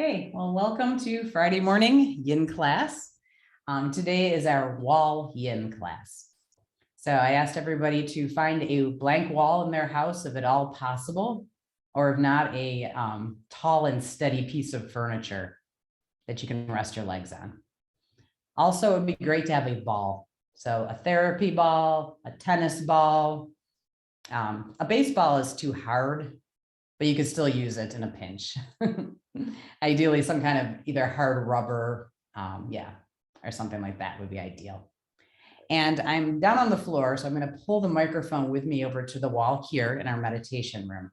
Okay, well, welcome to Friday morning Yin class. Today is our wall Yin class. So I asked everybody to find a blank wall in their house if at all possible, or if not, a tall and steady piece of furniture that you can rest your legs on. Also, it'd be great to have a ball. So a therapy ball, a tennis ball. A baseball is too hard, but you could still use it in a pinch. Ideally, some kind of either hard rubber, or something like that would be ideal. And I'm down on the floor, so I'm going to pull the microphone with me over to the wall here in our meditation room.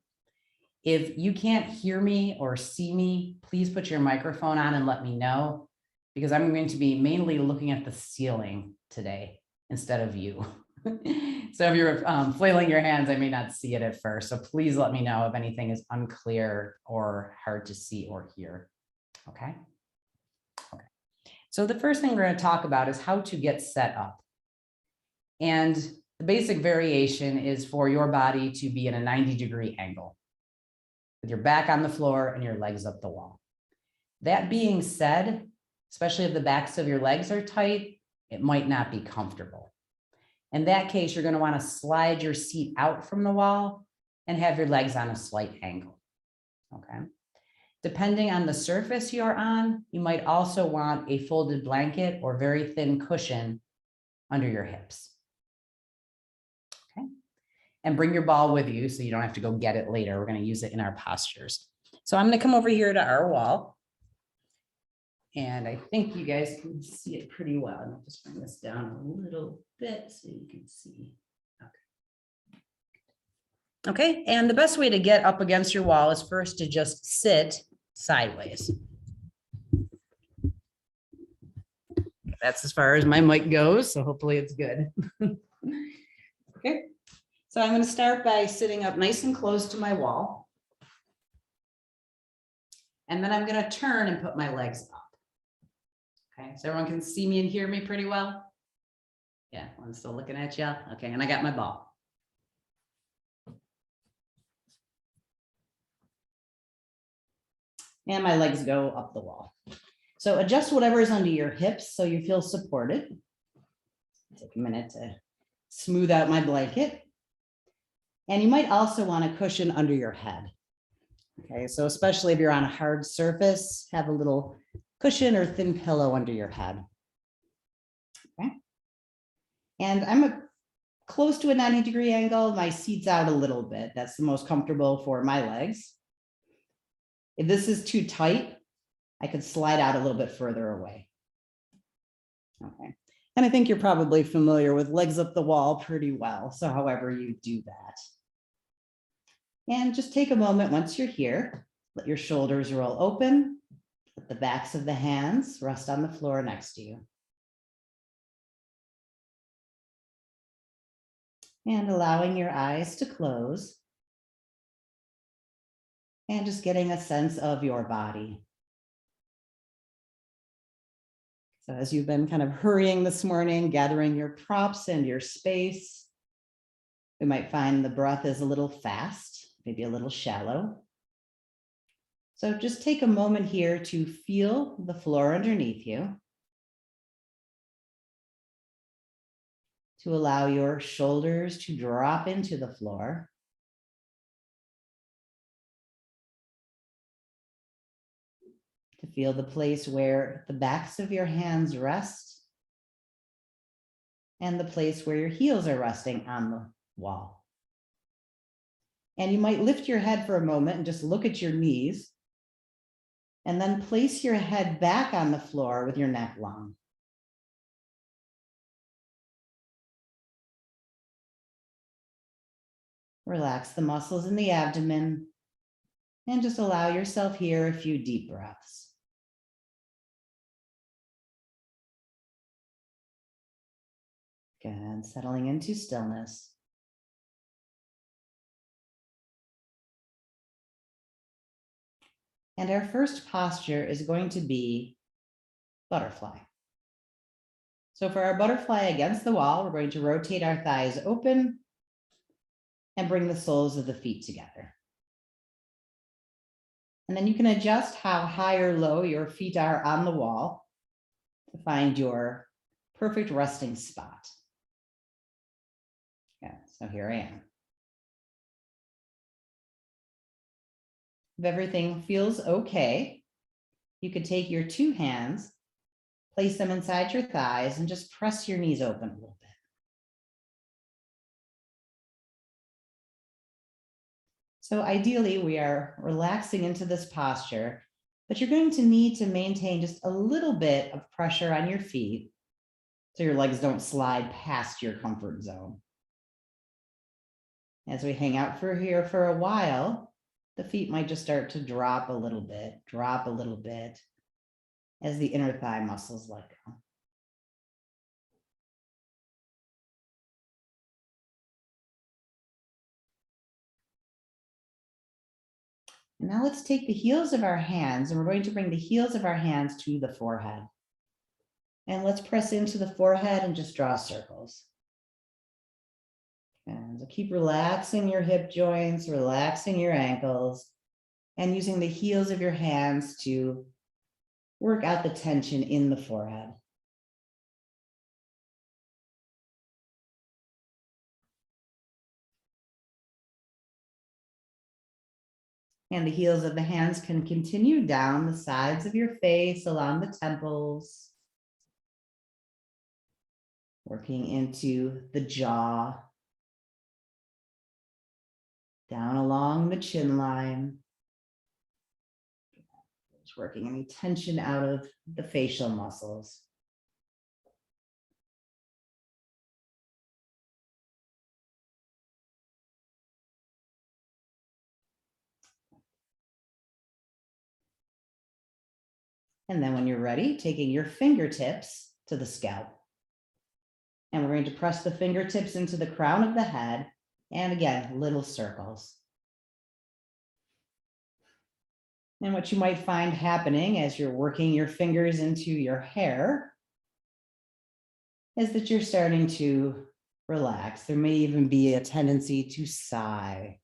If you can't hear me or see me, please put your microphone on and let me know, because I'm going to be mainly looking at the ceiling today instead of you. So if you're flailing your hands, I may not see it at first. So please let me know if anything is unclear or hard to see or hear. Okay. So the first thing we're going to talk about is how to get set up. And the basic variation is for your body to be in a 90-degree angle with your back on the floor and your legs up the wall. That being said, especially if the backs of your legs are tight, it might not be comfortable. In that case, you're going to want to slide your seat out from the wall and have your legs on a slight angle. Okay. Depending on the surface you're on, you might also want a folded blanket or very thin cushion under your hips. Okay. And bring your ball with you so you don't have to go get it later. We're going to use it in our postures. So I'm going to come over here to our wall. And I think you guys can see it pretty well. I'll just bring this down a little bit so you can see. Okay, and the best way to get up against your wall is first to just sit sideways. That's as far as my mic goes, so hopefully it's good. Okay, so I'm going to start by sitting up nice and close to my wall. And then I'm going to turn and put my legs up. Okay, so everyone can see me and hear me pretty well? Yeah, I'm still looking at you. Okay, and I got my ball. And my legs go up the wall. So adjust whatever is under your hips so you feel supported. Take a minute to smooth out my blanket. And you might also want a cushion under your head. Okay, so especially if you're on a hard surface, have a little cushion or thin pillow under your head. Okay. And I'm close to a 90-degree angle. My seat's out a little bit. That's the most comfortable for my legs. If this is too tight, I could slide out a little bit further away. Okay. And I think you're probably familiar with legs up the wall pretty well. So however you do that. And just take a moment once you're here, let your shoulders roll open. Let the backs of the hands rest on the floor next to you. And allowing your eyes to close. And just getting a sense of your body. So as you've been kind of hurrying this morning, gathering your props and your space, we might find the breath is a little fast, maybe a little shallow. So just take a moment here to feel the floor underneath you. To allow your shoulders to drop into the floor. To feel the place where the backs of your hands rest. And the place where your heels are resting on the wall. And you might lift your head for a moment and just look at your knees. And then place your head back on the floor with your neck long. Relax the muscles in the abdomen and just allow yourself here a few deep breaths. Good, settling into stillness. And our first posture is going to be butterfly. So for our butterfly against the wall, we're going to rotate our thighs open and bring the soles of the feet together. And then you can adjust how high or low your feet are on the wall to find your perfect resting spot. Yeah, so here I am. If everything feels okay, you could take your two hands, place them inside your thighs, and just press your knees open a little bit. So ideally, we are relaxing into this posture, but you're going to need to maintain just a little bit of pressure on your feet so your legs don't slide past your comfort zone. As we hang out here for a while, the feet might just start to drop a little bit as the inner thigh muscles let go. And now let's take the heels of our hands, and we're going to bring the heels of our hands to the forehead. And let's press into the forehead and just draw circles. And so keep relaxing your hip joints, relaxing your ankles, and using the heels of your hands to work out the tension in the forehead. And the heels of the hands can continue down the sides of your face, along the temples, working into the jaw, down along the chin line, just working any tension out of the facial muscles. And then when you're ready, taking your fingertips to the scalp. And we're going to press the fingertips into the crown of the head. And again, little circles. And what you might find happening as you're working your fingers into your hair is that you're starting to relax. There may even be a tendency to sigh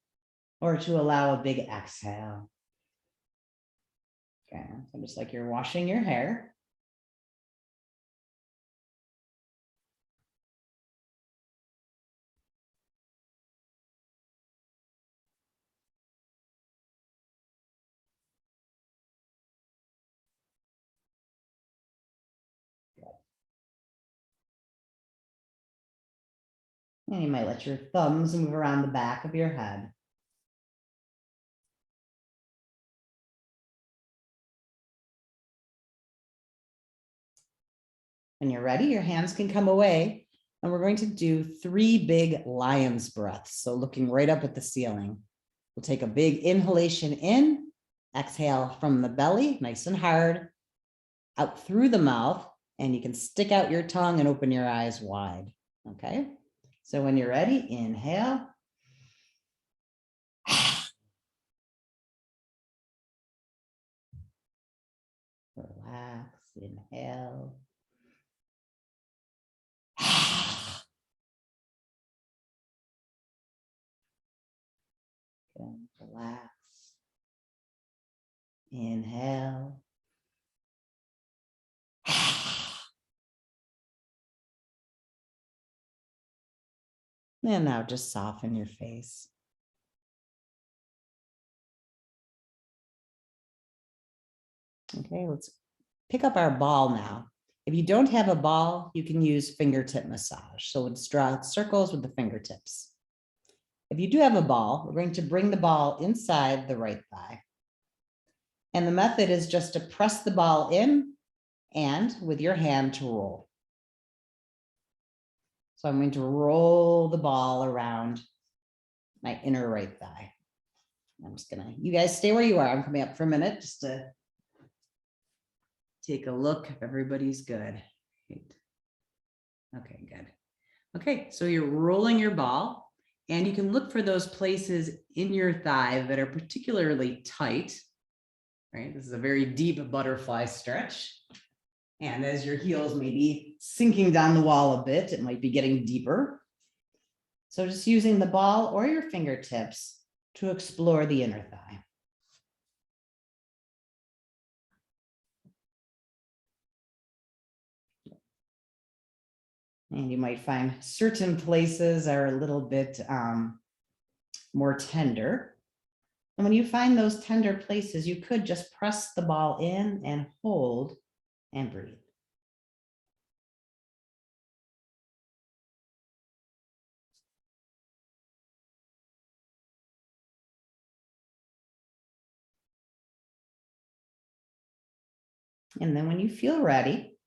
or to allow a big exhale. Okay, so just like you're washing your hair. And you might let your thumbs move around the back of your head. When you're ready, your hands can come away, and we're going to do 3 big lion's breaths. So looking right up at the ceiling. We'll take a big inhalation in, exhale from the belly, nice and hard, out through the mouth, and you can stick out your tongue and open your eyes wide. Okay, so when you're ready, inhale. Relax, inhale. And relax. Inhale. And now just soften your face. Okay, let's pick up our ball now. If you don't have a ball, you can use fingertip massage. So let's draw circles with the fingertips. If you do have a ball, we're going to bring the ball inside the right thigh. And the method is just to press the ball in and with your hand to roll. So I'm going to roll the ball around my inner right thigh. I'm just gonna, you guys stay where you are. I'm coming up for a minute just to take a look if everybody's good. Okay, good. Okay, so you're rolling your ball, and you can look for those places in your thigh that are particularly tight, right? This is a very deep butterfly stretch. And as your heels may be sinking down the wall a bit, it might be getting deeper. So just using the ball or your fingertips to explore the inner thigh. And you might find certain places are a little bit more tender. And when you find those tender places, you could just press the ball in and hold and breathe. And then when you feel ready,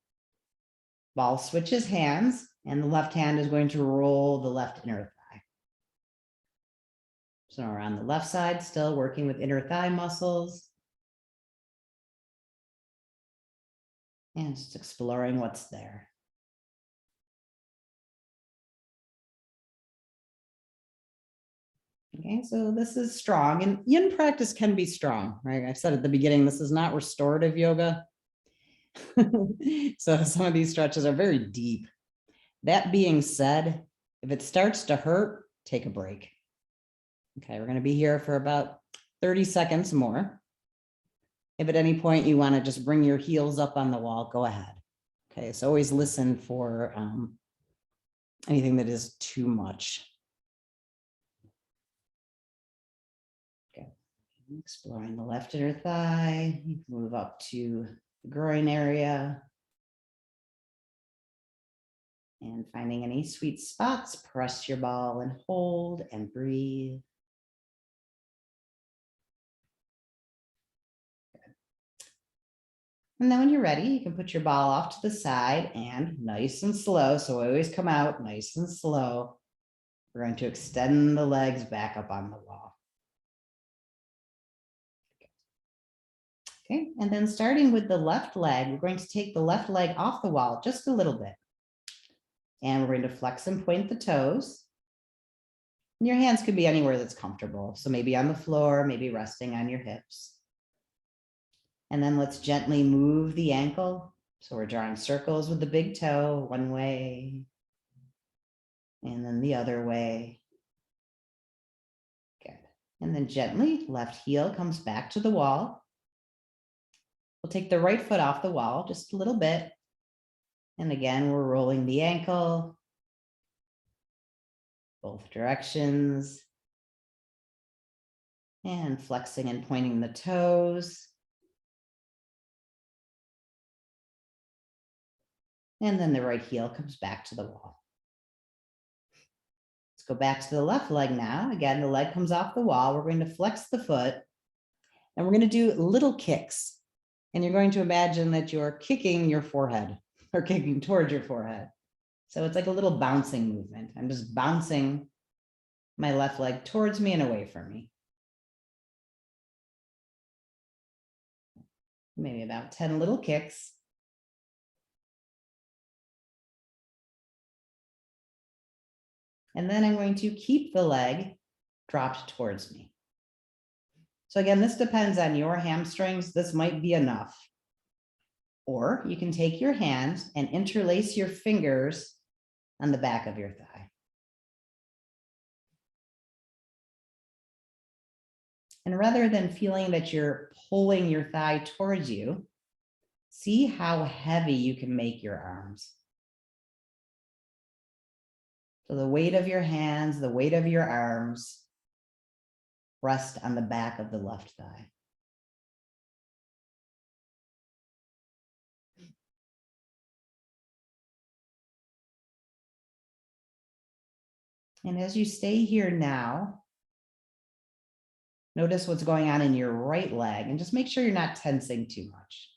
ball switches hands and the left hand is going to roll the left inner thigh. So we're on the left side, still working with inner thigh muscles. And just exploring what's there. Okay, so this is strong, and yin practice can be strong, right? I said at the beginning, this is not restorative yoga. So some of these stretches are very deep. That being said, if it starts to hurt, take a break. Okay, we're going to be here for about 30 seconds more. If at any point you want to just bring your heels up on the wall, go ahead. Okay, so always listen for anything that is too much. Okay, exploring the left inner thigh, you can move up to the groin area. And finding any sweet spots, press your ball and hold and breathe. And then when you're ready, you can put your ball off to the side and nice and slow. So always come out nice and slow. We're going to extend the legs back up on the wall. Okay, and then starting with the left leg, we're going to take the left leg off the wall just a little bit. And we're going to flex and point the toes. And your hands could be anywhere that's comfortable. So maybe on the floor, maybe resting on your hips. And then let's gently move the ankle. So we're drawing circles with the big toe one way and then the other way. Good. And then gently, left heel comes back to the wall. We'll take the right foot off the wall just a little bit. And again, we're rolling the ankle, both directions. And flexing and pointing the toes. And then the right heel comes back to the wall. Let's go back to the left leg now. Again, the leg comes off the wall. We're going to flex the foot and we're going to do little kicks. And you're going to imagine that you're kicking your forehead or kicking towards your forehead. So it's like a little bouncing movement. I'm just bouncing my left leg towards me and away from me. Maybe about 10 little kicks. And then I'm going to keep the leg dropped towards me. So again, this depends on your hamstrings. This might be enough. Or you can take your hand and interlace your fingers on the back of your thigh. And rather than feeling that you're pulling your thigh towards you, see how heavy you can make your arms. So the weight of your hands, the weight of your arms rest on the back of the left thigh. And as you stay here now, notice what's going on in your right leg and just make sure you're not tensing too much.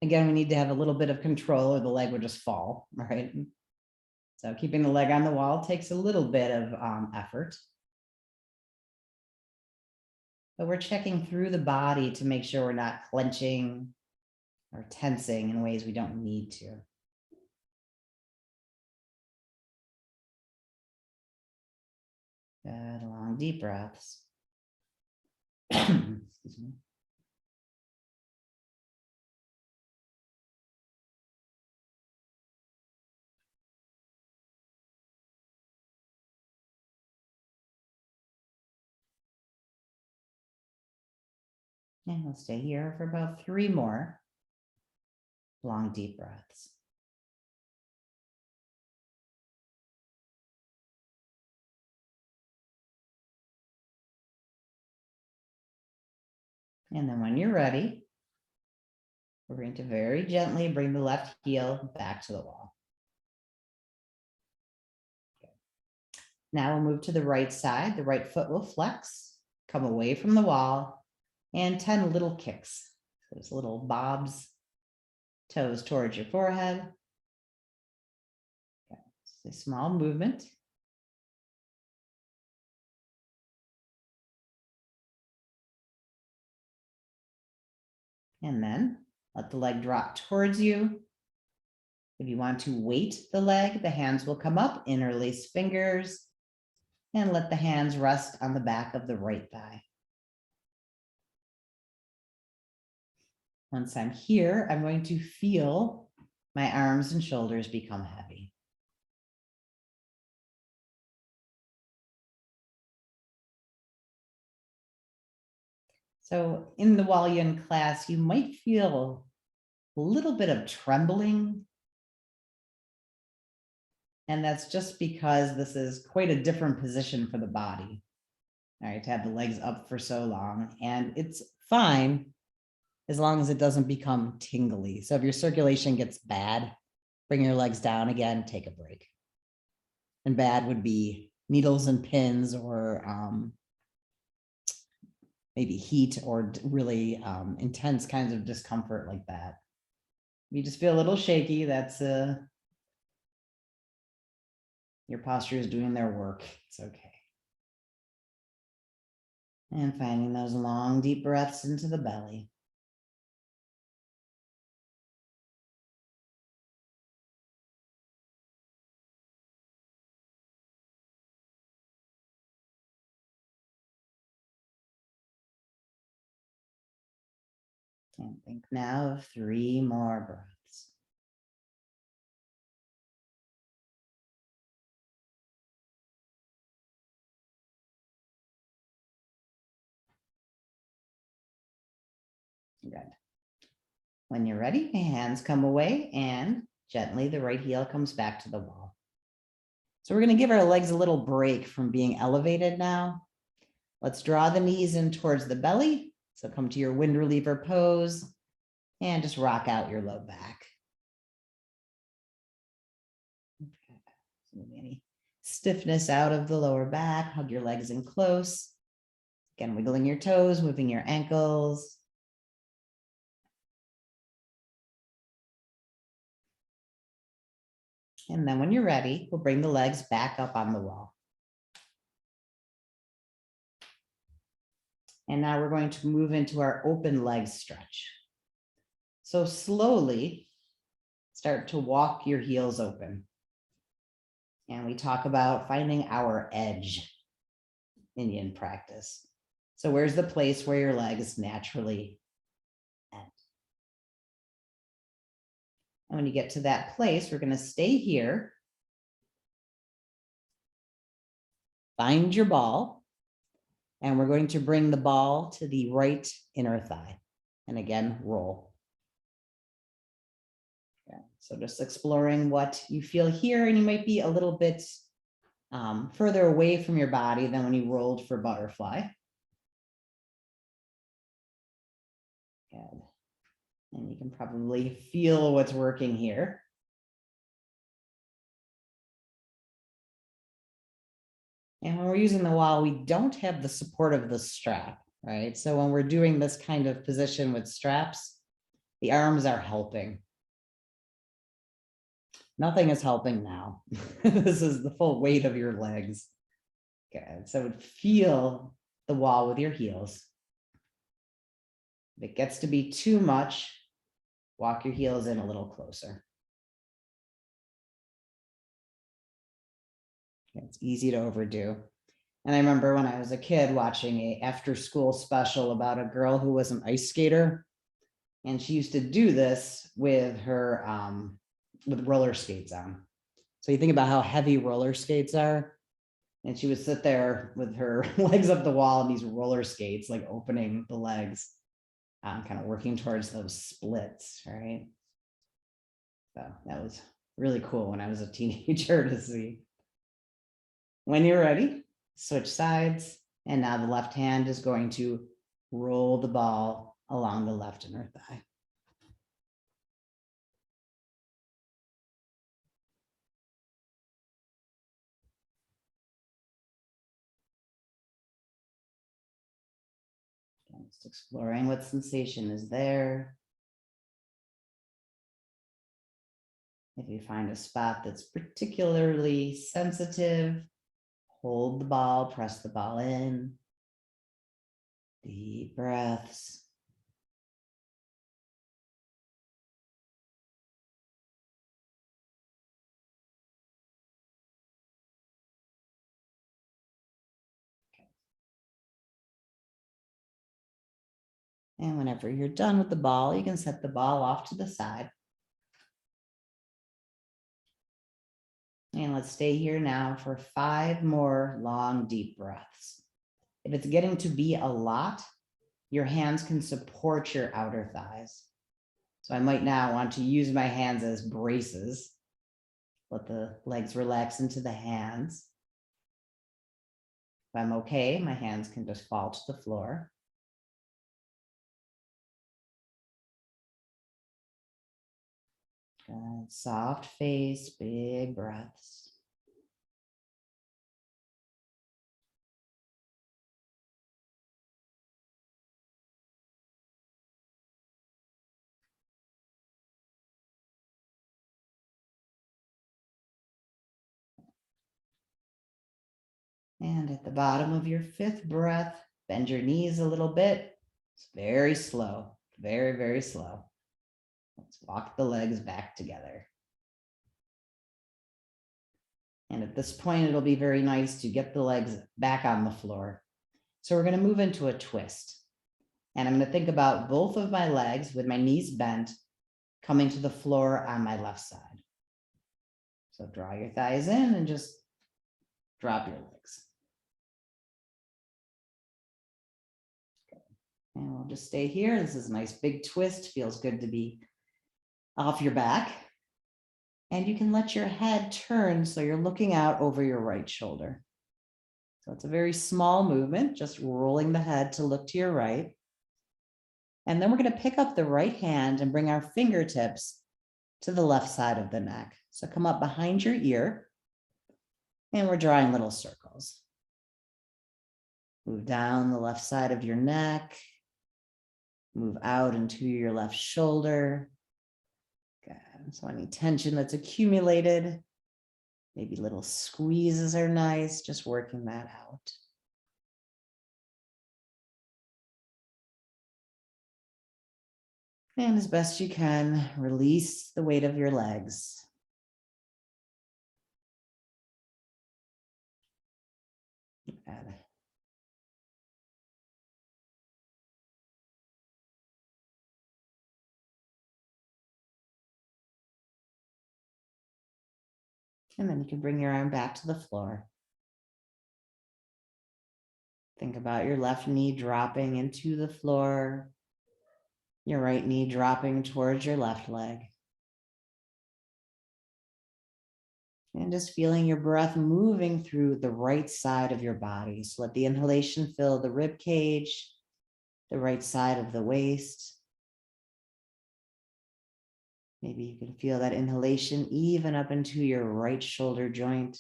Again, we need to have a little bit of control or the leg would just fall, right? So keeping the leg on the wall takes a little bit of effort. But we're checking through the body to make sure we're not clenching or tensing in ways we don't need to. Good, long, deep breaths. Excuse me. And we'll stay here for about 3 more long, deep breaths. And then when you're ready, we're going to very gently bring the left heel back to the wall. Okay. Now we'll move to the right side. The right foot will flex, come away from the wall, and 10 little kicks. Those little bobs, toes towards your forehead. Okay. It's a small movement. And then let the leg drop towards you. If you want to weight the leg, the hands will come up, interlace fingers, and let the hands rest on the back of the right thigh. Once I'm here, I'm going to feel my arms and shoulders become heavy. So in the Wall Yin class, you might feel a little bit of trembling. And that's just because this is quite a different position for the body. All right, to have the legs up for so long. And it's fine as long as it doesn't become tingly. So if your circulation gets bad, bring your legs down again, take a break. And bad would be needles and pins, or maybe heat, or really intense kinds of discomfort like that. You just feel a little shaky, that's your posture is doing their work. It's okay. And finding those long, deep breaths into the belly. And think now of 3 more breaths. Good. When you're ready, hands come away, and gently the right heel comes back to the wall. So we're going to give our legs a little break from being elevated now. Let's draw the knees in towards the belly. So come to your wind reliever pose and just rock out your low back. Okay. So any stiffness out of the lower back, hug your legs in close. Again, wiggling your toes, moving your ankles. And then when you're ready, we'll bring the legs back up on the wall. And now we're going to move into our open leg stretch. So slowly start to walk your heels open. And we talk about finding our edge in yin practice. So where's the place where your legs naturally end? And when you get to that place, we're going to stay here. Find your ball. And we're going to bring the ball to the right inner thigh. And again, roll. Okay. So just exploring what you feel here. And you might be a little bit further away from your body than when you rolled for butterfly. Good. And you can probably feel what's working here. And when we're using the wall, we don't have the support of the strap, right? So when we're doing this kind of position with straps, the arms are helping. Nothing is helping now. This is the full weight of your legs. Good. So feel the wall with your heels. If it gets to be too much, walk your heels in a little closer. It's easy to overdo. And I remember when I was a kid watching a after-school special about a girl who was an ice skater. And she used to do this with her with roller skates on. So you think about how heavy roller skates are. And she would sit there with her legs up the wall and these roller skates, like opening the legs, kind of working towards those splits, right? So that was really cool when I was a teenager to see. When you're ready, switch sides. And now the left hand is going to roll the ball along the left inner thigh. Just exploring what sensation is there. If you find a spot that's particularly sensitive, hold the ball, press the ball in. Deep breaths. And whenever you're done with the ball, you can set the ball off to the side. And let's stay here now for 5 more long, deep breaths. If it's getting to be a lot, your hands can support your outer thighs. So I might now want to use my hands as braces. Let the legs relax into the hands. If I'm okay, my hands can just fall to the floor. Good. Soft face, big breaths. And at the bottom of your 5th breath, bend your knees a little bit. It's very slow, very, very slow. Let's walk the legs back together. And at this point, it'll be very nice to get the legs back on the floor. So we're going to move into a twist. And I'm going to think about both of my legs with my knees bent coming to the floor on my left side. So draw your thighs in and just drop your legs. And we'll just stay here. This is a nice big twist. Feels good to be off your back. And you can let your head turn so you're looking out over your right shoulder. So it's a very small movement, just rolling the head to look to your right. And then we're going to pick up the right hand and bring our fingertips to the left side of the neck. So come up behind your ear, and we're drawing little circles. Move down the left side of your neck, move out into your left shoulder. Good. So any tension that's accumulated, maybe little squeezes are nice, just working that out. And as best you can, release the weight of your legs. Good. And then you can bring your arm back to the floor. Think about your left knee dropping into the floor, your right knee dropping towards your left leg. And just feeling your breath moving through the right side of your body. So let the inhalation fill the rib cage, the right side of the waist. Maybe you can feel that inhalation even up into your right shoulder joint.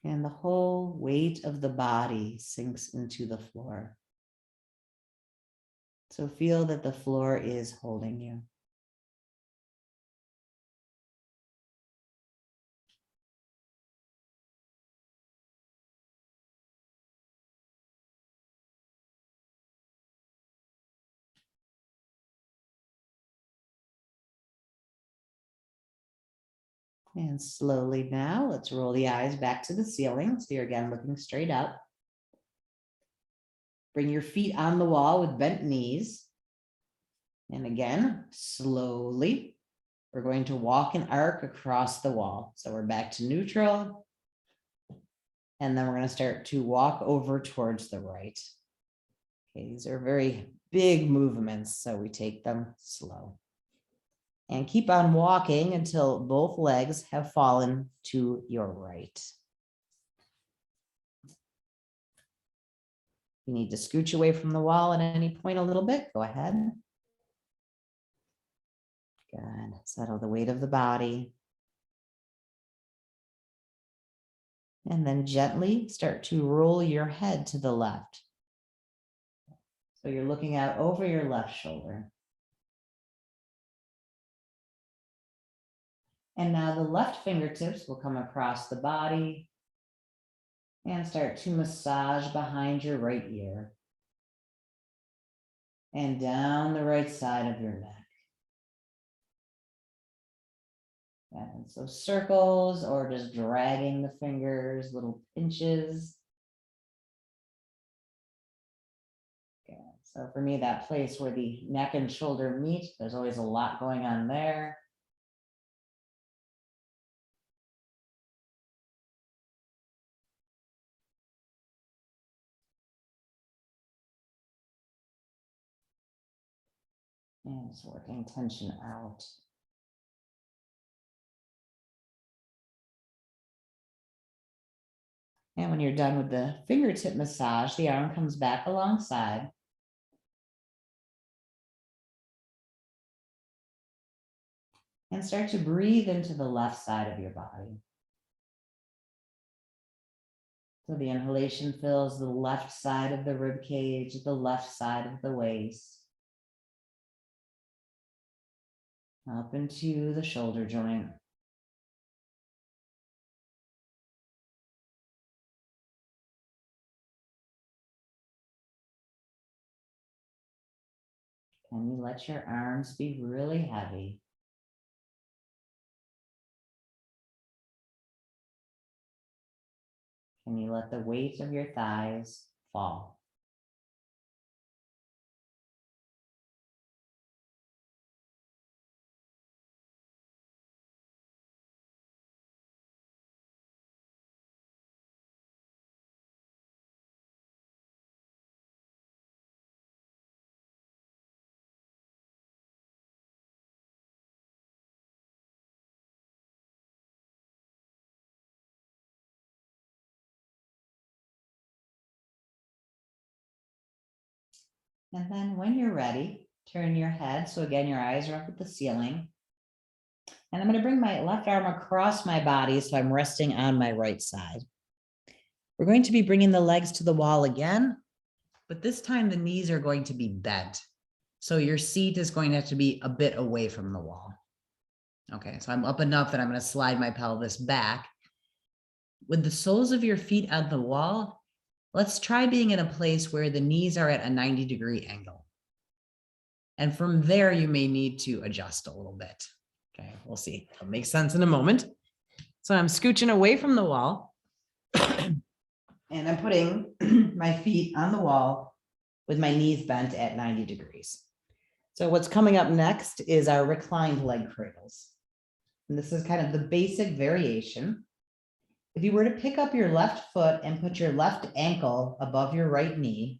And the whole weight of the body sinks into the floor. So feel that the floor is holding you. And slowly now, let's roll the eyes back to the ceiling. So you're again looking straight up. Bring your feet on the wall with bent knees. And again, slowly, we're going to walk an arc across the wall. So we're back to neutral. And then we're going to start to walk over towards the right. Okay, these are very big movements, so we take them slow. And keep on walking until both legs have fallen to your right. you need to scooch away from the wall at any point a little bit, go ahead. Good. Settle the weight of the body. And then gently start to roll your head to the left. So you're looking out over your left shoulder. And now the left fingertips will come across the body and start to massage behind your right ear and down the right side of your neck. And so circles or just dragging the fingers, little pinches. Okay. So for me, that place where the neck and shoulder meet, there's always a lot going on there. And just working tension out. And when you're done with the fingertip massage, the arm comes back alongside. And start to breathe into the left side of your body. So the inhalation fills the left side of the rib cage, the left side of the waist. Up into the shoulder joint. Can you let your arms be really heavy? Can you let the weight of your thighs fall? And then when you're ready, turn your head. So again, your eyes are up at the ceiling. And I'm going to bring my left arm across my body so I'm resting on my right side. We're going to be bringing the legs to the wall again, but this time the knees are going to be bent. So your seat is going to have to be a bit away from the wall. Okay, so I'm up enough that I'm going to slide my pelvis back. With the soles of your feet on the wall, let's try being in a place where the knees are at a 90-degree angle. And from there, you may need to adjust a little bit. Okay, we'll see. It'll make sense in a moment. So I'm scooching away from the wall. And I'm putting my feet on the wall with my knees bent at 90 degrees. So what's coming up next is our reclined leg cradles. And this is kind of the basic variation. If you were to pick up your left foot and put your left ankle above your right knee,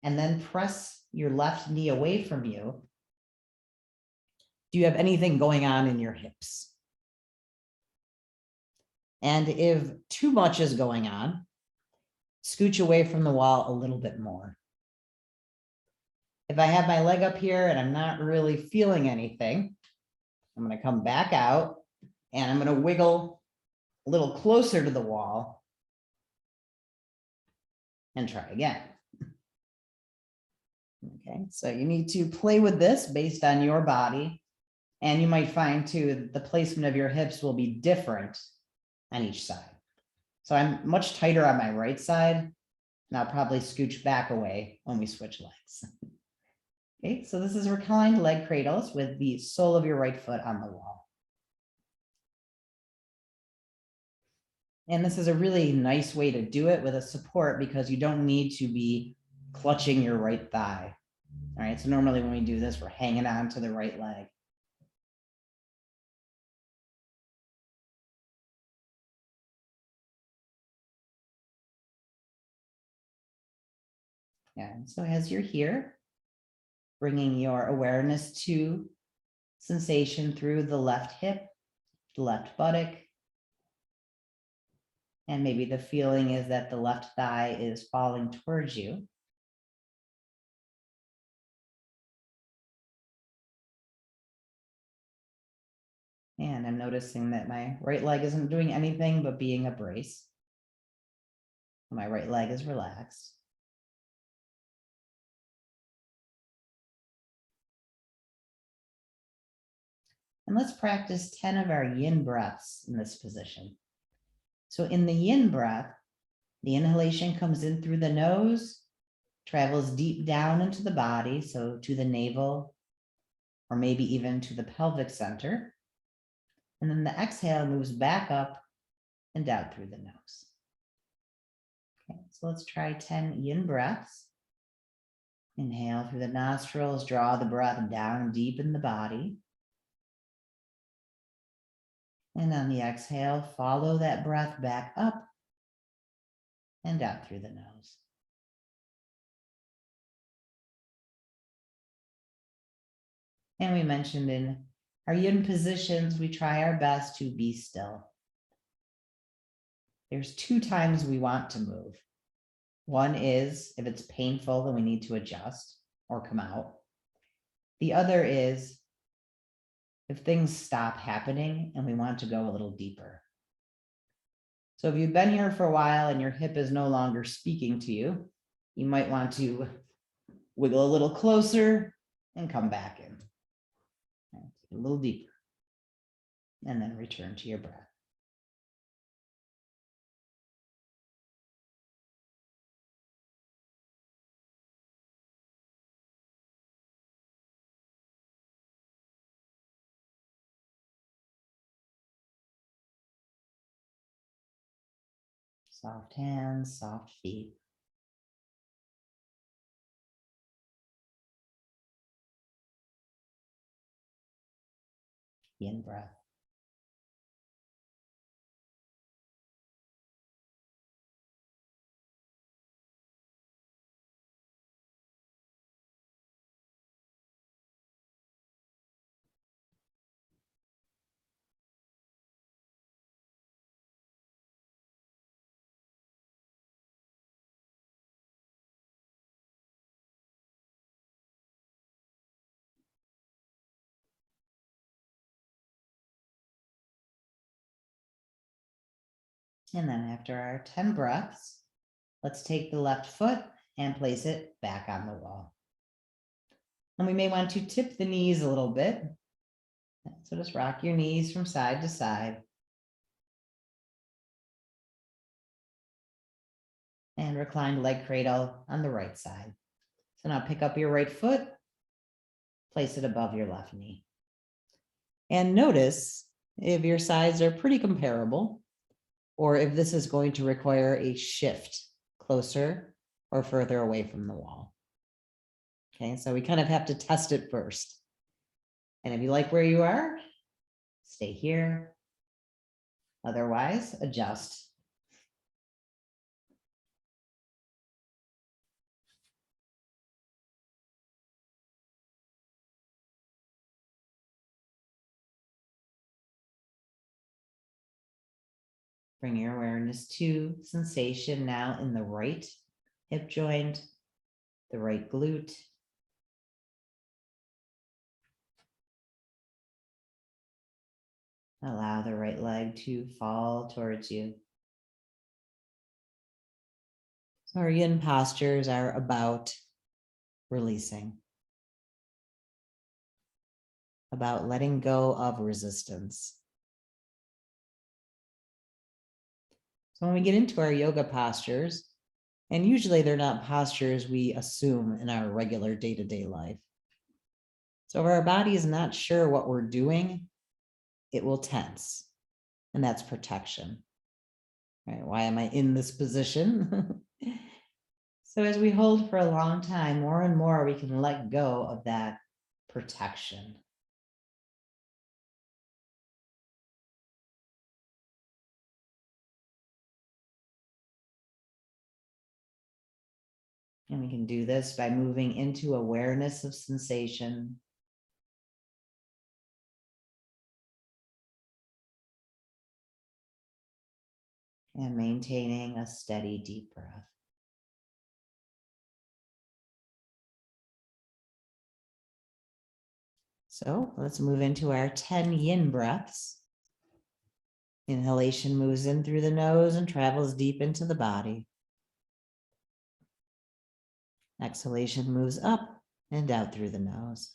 and then press your left knee away from you, do you have anything going on in your hips? And if too much is going on, scooch away from the wall a little bit more. If I have my leg up here and I'm not really feeling anything, I'm going to come back out and I'm going to wiggle a little closer to the wall and try again. Okay, so you need to play with this based on your body. And you might find too, the placement of your hips will be different on each side. So I'm much tighter on my right side, and I'll probably scooch back away when we switch legs. Okay, so this is reclined leg cradles with the sole of your right foot on the wall. And this is a really nice way to do it with a support because you don't need to be clutching your right thigh. All right, so normally when we do this, we're hanging on to the right leg. Yeah, so as you're here, bringing your awareness to sensation through the left hip, the left buttock, And maybe the feeling is that the left thigh is falling towards you. And I'm noticing that my right leg isn't doing anything but being a brace. My right leg is relaxed. And let's practice 10 of our yin breaths in this position. So in the yin breath, the inhalation comes in through the nose, travels deep down into the body, so to the navel, or maybe even to the pelvic center. And then the exhale moves back up and down through the nose. Okay, so let's try 10 yin breaths. Inhale through the nostrils, draw the breath down deep in the body. And on the exhale, follow that breath back up and out through the nose. And we mentioned in our yin positions, we try our best to be still. There's 2 times we want to move. One is if it's painful, then we need to adjust or come out. The other is if things stop happening and we want to go a little deeper. So if you've been here for a while and your hip is no longer speaking to you, you might want to wiggle a little closer and come back in. A little deeper. And then return to your breath. Soft hands, soft feet. In breath. And then after our 10 breaths, let's take the left foot and place it back on the wall. And we may want to tip the knees a little bit. So just rock your knees from side to side. And reclined leg cradle on the right side. So now pick up your right foot, place it above your left knee. And notice if your sides are pretty comparable, or if this is going to require a shift closer or further away from the wall. Okay, so we kind of have to test it first. And if you like where you are, stay here. Otherwise, adjust. Bring your awareness to sensation now in the right hip joint, the right glute. Allow the right leg to fall towards you. So our yin postures are about releasing, about letting go of resistance. So when we get into our yoga postures, and usually they're not postures we assume in our regular day-to-day life. So if our body is not sure what we're doing, it will tense, and that's protection. Right? Why am I in this position? So as we hold for a long time, more and more we can let go of that protection. And we can do this by moving into awareness of sensation. and maintaining a steady, deep breath. So let's move into our 10 yin breaths. Inhalation moves in through the nose and travels deep into the body. Exhalation moves up and out through the nose.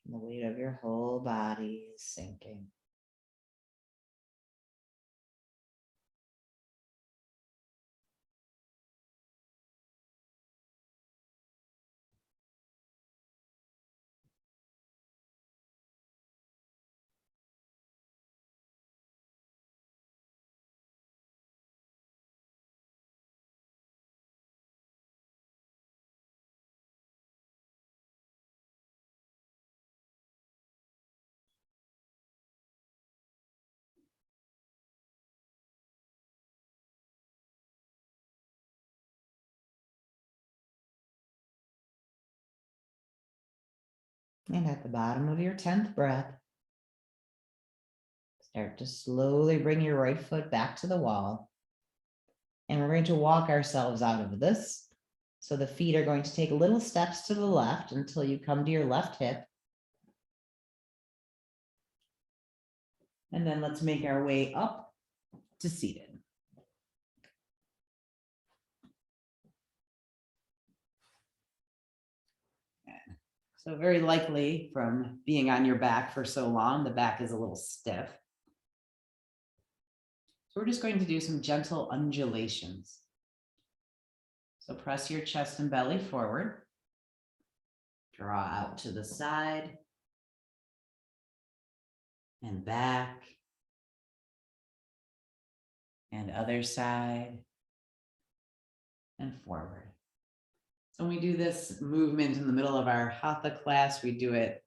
The weight of your whole body is sinking. And at the bottom of your 10th breath, start to slowly bring your right foot back to the wall. And we're going to walk ourselves out of this. So the feet are going to take little steps to the left until you come to your left hip. And then let's make our way up to seated. So very likely from being on your back for so long, the back is a little stiff. So we're just going to do some gentle undulations. So press your chest and belly forward. Draw out to the side and back and other side and forward. So when we do this movement in the middle of our hatha class, we do it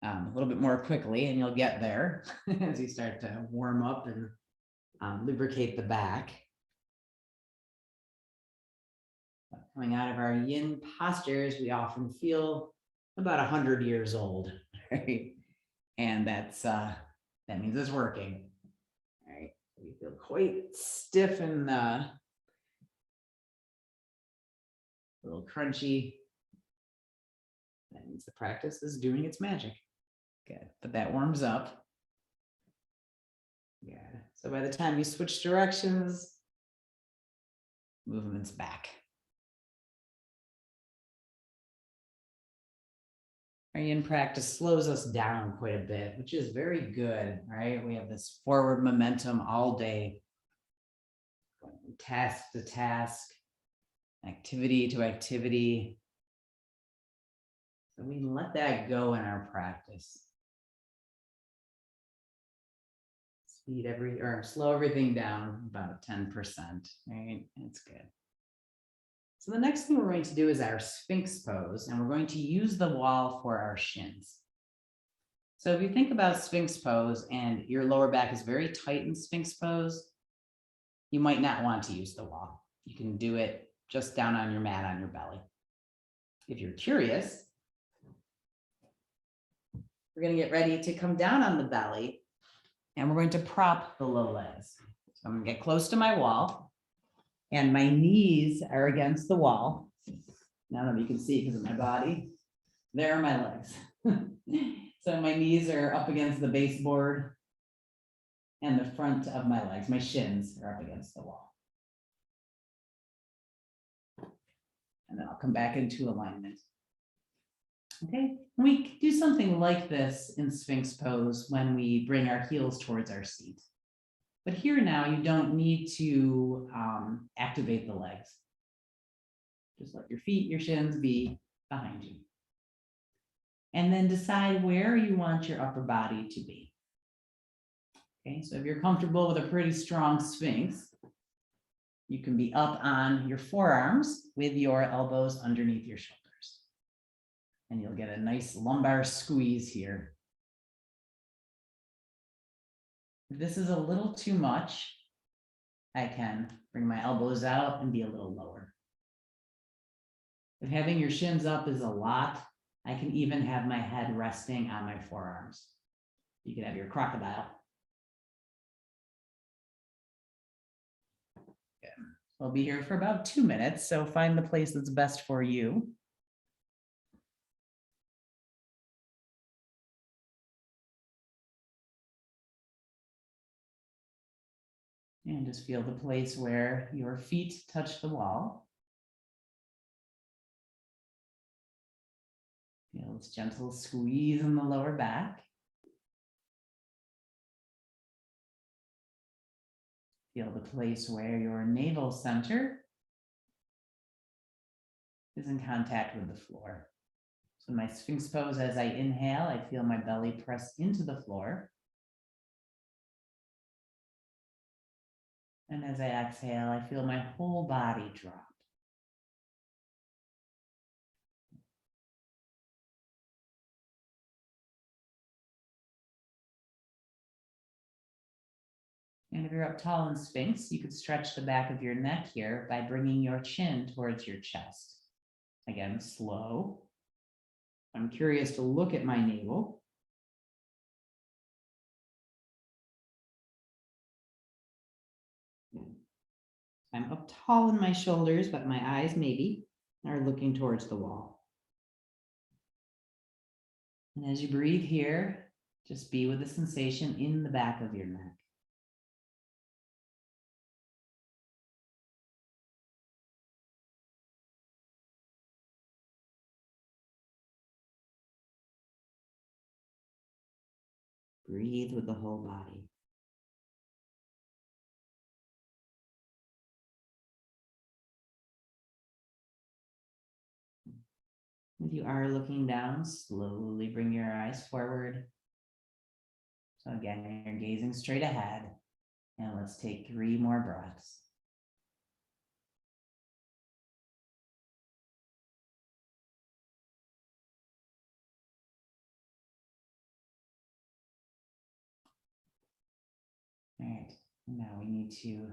a little bit more quickly, and you'll get there as you start to warm up and lubricate the back. Coming out of our yin postures, we often feel about 100 years old, right? And that means it's working, right? We feel quite stiff and a little crunchy. That means the practice is doing its magic. Good, but that warms up. Yeah, so by the time you switch directions, movement's back. Our yin practice slows us down quite a bit, which is very good, right? We have this forward momentum all day, going from task to task, activity to activity. So we let that go in our practice. Slow everything down about 10%, right? That's good. So the next thing we're going to do is our Sphinx pose, and we're going to use the wall for our shins. So if you think about Sphinx pose and your lower back is very tight in Sphinx pose, you might not want to use the wall. You can do it just down on your mat on your belly. If you're curious, we're going to get ready to come down on the belly, and we're going to prop the low legs. So I'm going to get close to my wall, and my knees are against the wall. Now that you can see because of my body, there are my legs. So my knees are up against the baseboard, and the front of my legs, my shins, are up against the wall. And then I'll come back into alignment. Okay, we do something like this in Sphinx pose when we bring our heels towards our seat. But here now, you don't need to activate the legs. Just let your feet, your shins be behind you. And then decide where you want your upper body to be. Okay, so if you're comfortable with a pretty strong Sphinx, You can be up on your forearms with your elbows underneath your shoulders. And you'll get a nice lumbar squeeze here. If this is a little too much, I can bring my elbows out and be a little lower. If having your shins up is a lot, I can even have my head resting on my forearms. You could have your crocodile. Okay. I'll be here for about 2 minutes, so find the place that's best for you. And just feel the place where your feet touch the wall. Feel this gentle squeeze in the lower back. Feel the place where your navel center is in contact with the floor. So my Sphinx pose, as I inhale, I feel my belly press into the floor. And as I exhale, I feel my whole body drop. And if you're up tall in Sphinx, you could stretch the back of your neck here by bringing your chin towards your chest. Again, slow. I'm curious to look at my navel. I'm up tall in my shoulders, but my eyes maybe are looking towards the wall. And as you breathe here, just be with the sensation in the back of your neck. Breathe with the whole body. If you are looking down, slowly bring your eyes forward. So again, you're gazing straight ahead. And let's take 3 more breaths. All right, now we need to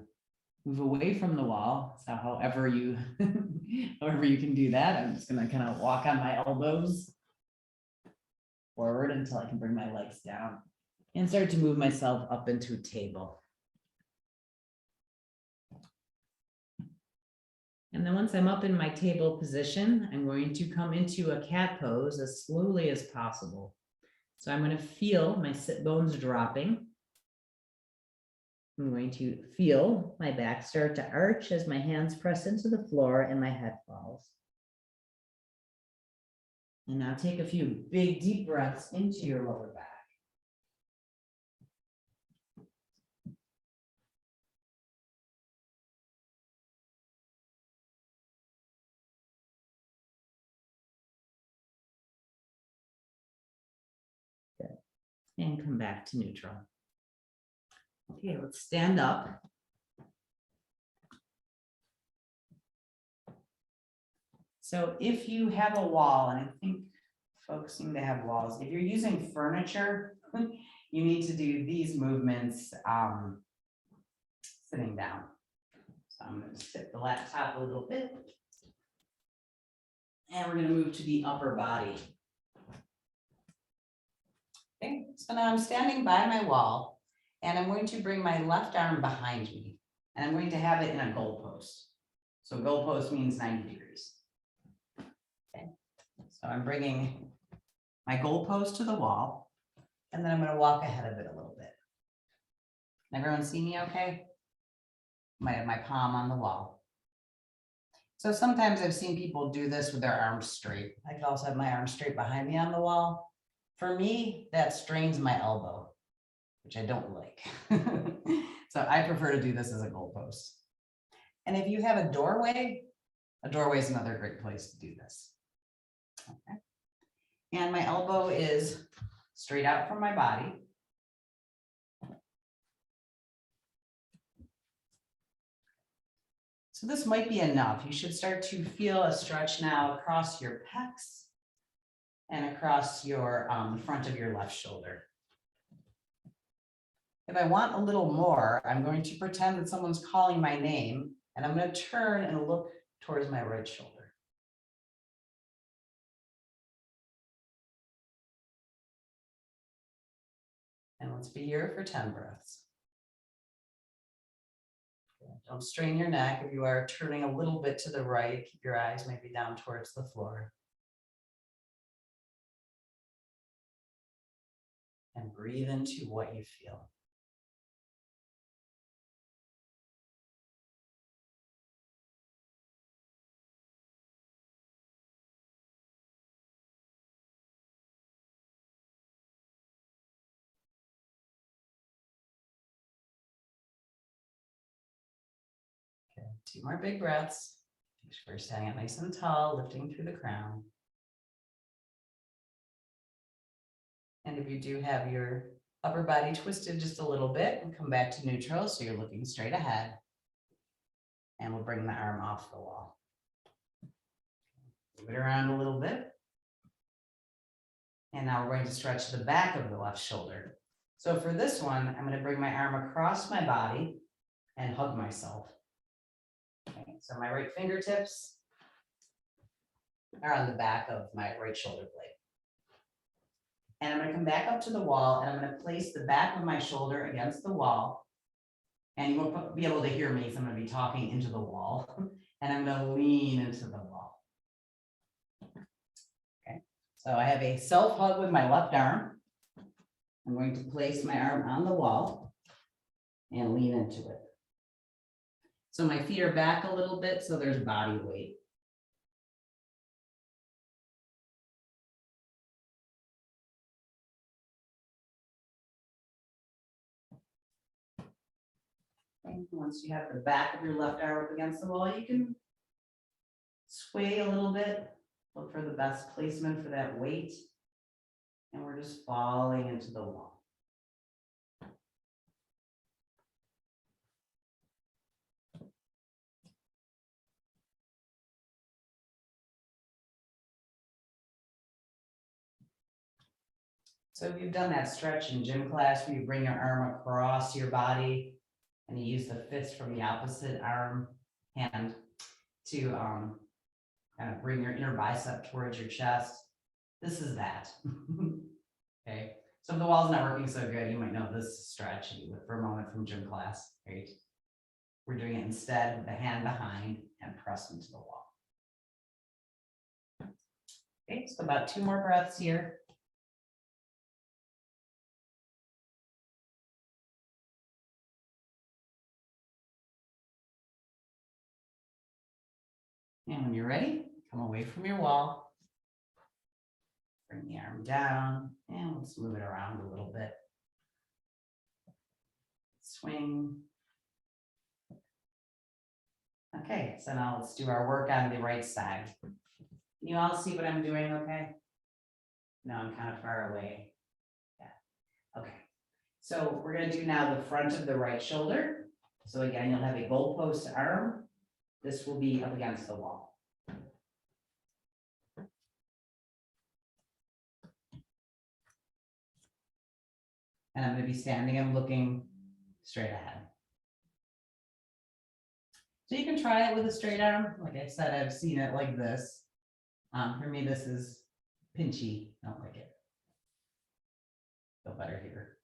move away from the wall. So however you can do that, I'm just gonna kind of walk on my elbows forward until I can bring my legs down and start to move myself up into a table. And then once I'm up in my table position, I'm going to come into a cat pose as slowly as possible. So I'm going to feel my sit bones dropping. I'm going to feel my back start to arch as my hands press into the floor and my head falls. And now take a few big deep breaths into your lower back. Good. And come back to neutral. Okay, let's stand up. So if you have a wall, and I think folks seem to have walls, if you're using furniture, you need to do these movements sitting down. So I'm going to sit the laptop a little bit. And we're going to move to the upper body. Okay, so now I'm standing by my wall, and I'm going to bring my left arm behind me, and I'm going to have it in a goalpost. So goalpost means 90 degrees. Okay, so I'm bringing my goalpost to the wall, and then I'm going to walk ahead of it a little bit. Can everyone see me okay? I have my palm on the wall. So sometimes I've seen people do this with their arms straight. I could also have my arms straight behind me on the wall. For me, that strains my elbow, which I don't like. So I prefer to do this as a goalpost. And if you have a doorway is another great place to do this. Okay. And my elbow is straight out from my body. So this might be enough. You should start to feel a stretch now across your pecs and across your the front of your left shoulder. If I want a little more, I'm going to pretend that someone's calling my name, and I'm going to turn and look towards my right shoulder. And let's be here for 10 breaths. Don't strain your neck. If you are turning a little bit to the right, keep your eyes maybe down towards the floor. And breathe into what you feel. Okay, 2 more big breaths. Make sure you're standing up nice and tall, lifting through the crown. And if you do have your upper body twisted just a little bit, and come back to neutral, so you're looking straight ahead. And we'll bring the arm off the wall. Move it around a little bit. And now we're going to stretch the back of the left shoulder. So for this one, I'm going to bring my arm across my body and hug myself. Okay, so my right fingertips are on the back of my right shoulder blade. And I'm going to come back up to the wall, and I'm going to place the back of my shoulder against the wall. And you won't be able to hear me, so I'm going to be talking into the wall. And I'm going to lean into the wall. Okay, so I have a self hug with my left arm. I'm going to place my arm on the wall and lean into it. So my feet are back a little bit, so there's body weight. And once you have the back of your left arm up against the wall, you can sway a little bit, look for the best placement for that weight. And we're just falling into the wall. So if you've done that stretch in gym class where you bring your arm across your body and you use the fist from the opposite arm hand to kind of bring your inner bicep towards your chest, this is that. Okay, so if the wall's not working so good, you might know this stretch for a moment from gym class, right? We're doing it instead with the hand behind and press into the wall. Okay, so about 2 more breaths here. And when you're ready, come away from your wall. Bring the arm down, and let's move it around a little bit. Swing. Okay, so now let's do our work on the right side. Can you all see what I'm doing okay? No, I'm kind of far away. Yeah, okay. So we're gonna do now the front of the right shoulder. So again, you'll have a goalpost arm. This will be up against the wall. And I'm going to be standing and looking straight ahead. So you can try it with a straight arm. Like I said, I've seen it like this. For me, this is pinchy. I don't like it. Feel better here.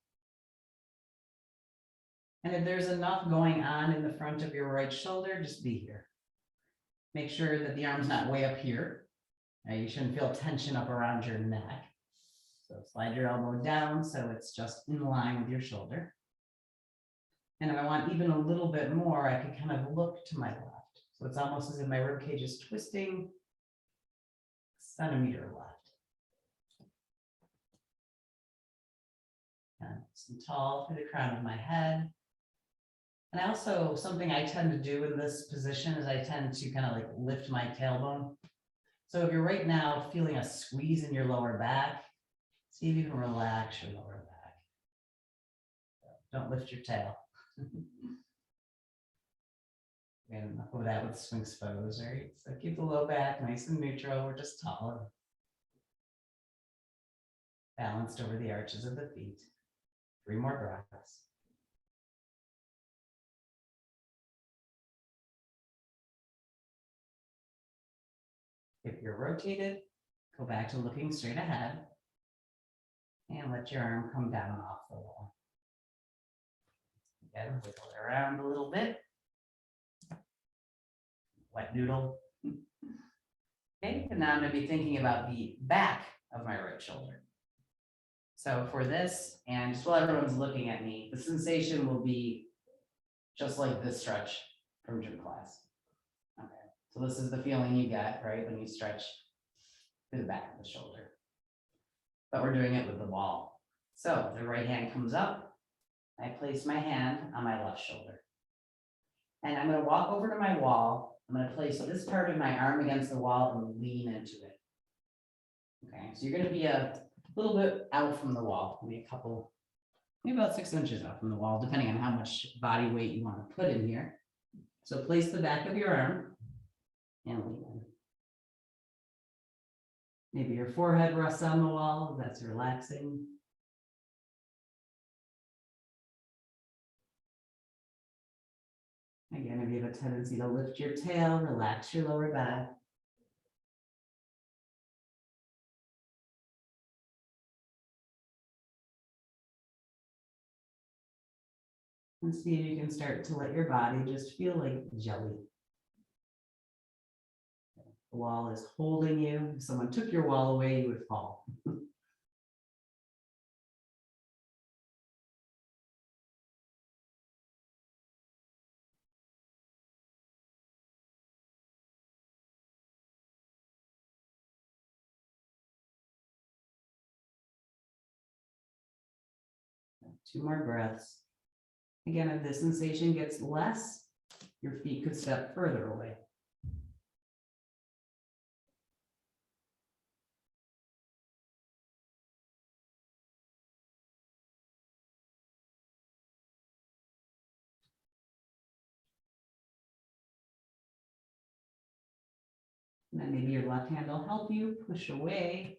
And if there's enough going on in the front of your right shoulder, just be here. Make sure that the arm's not way up here. Now, you shouldn't feel tension up around your neck. So slide your elbow down so it's just in line with your shoulder. And if I want even a little bit more, I could kind of look to my left. So it's almost as if my ribcage is twisting a centimeter left. And some tall through the crown of my head. And also something I tend to do in this position is I tend to kind of like lift my tailbone. So if you're right now feeling a squeeze in your lower back, see if you can relax your lower back. Don't lift your tail. And enough of that with Sphinx pose, right? So keep the low back nice and neutral. We're just tall. Balanced over the arches of the feet. 3 more breaths. If you're rotated, go back to looking straight ahead and let your arm come down off the wall. Again, wiggle it around a little bit. Wet noodle. Okay, and now I'm going to be thinking about the back of my right shoulder. So for this, and just while everyone's looking at me, the sensation will be just like this stretch from gym class. Okay, so this is the feeling you get, right, when you stretch to the back of the shoulder. But we're doing it with the wall. So the right hand comes up. I place my hand on my left shoulder. And I'm going to walk over to my wall. I'm going to place this part of my arm against the wall and lean into it. Okay, so you're going to be a little bit out from the wall, maybe about 6 inches out from the wall, depending on how much body weight you want to put in here. So place the back of your arm and lean in. Maybe your forehead rests on the wall, if that's relaxing. Again, if you have a tendency to lift your tail, relax your lower back. And see if you can start to let your body just feel like jelly. The wall is holding you. If someone took your wall away, you would fall. Two more breaths. Again, if the sensation gets less, your feet could step further away. And then maybe your left hand will help you push away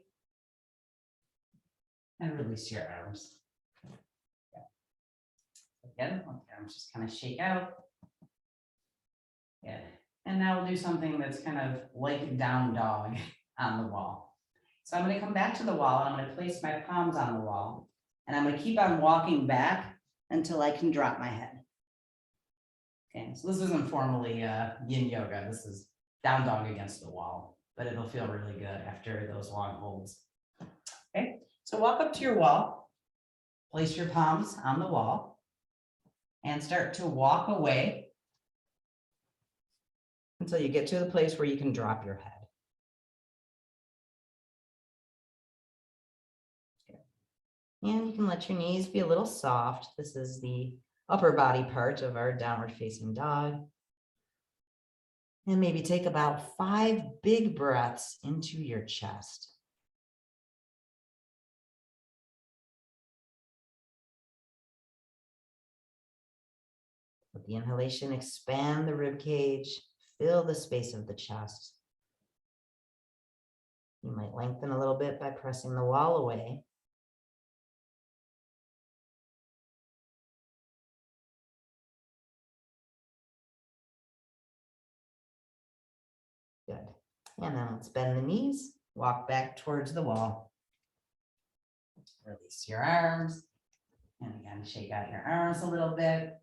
and release your arms. Again, let the arms just kind of shake out. Good. And now we'll do something that's kind of like down dog on the wall. So I'm going to come back to the wall and I'm going to place my palms on the wall. And I'm going to keep on walking back until I can drop my head. Okay, so this isn't formally Yin Yoga. This is down dog against the wall, but it'll feel really good after those long holds. Okay, so walk up to your wall, place your palms on the wall, and start to walk away until you get to the place where you can drop your head. And you can let your knees be a little soft. This is the upper body part of our downward facing dog. And maybe take about 5 big breaths into your chest. With the inhalation, expand the rib cage, fill the space of the chest. You might lengthen a little bit by pressing the wall away. Good. And then let's bend the knees, walk back towards the wall. Release your arms. And again, shake out your arms a little bit.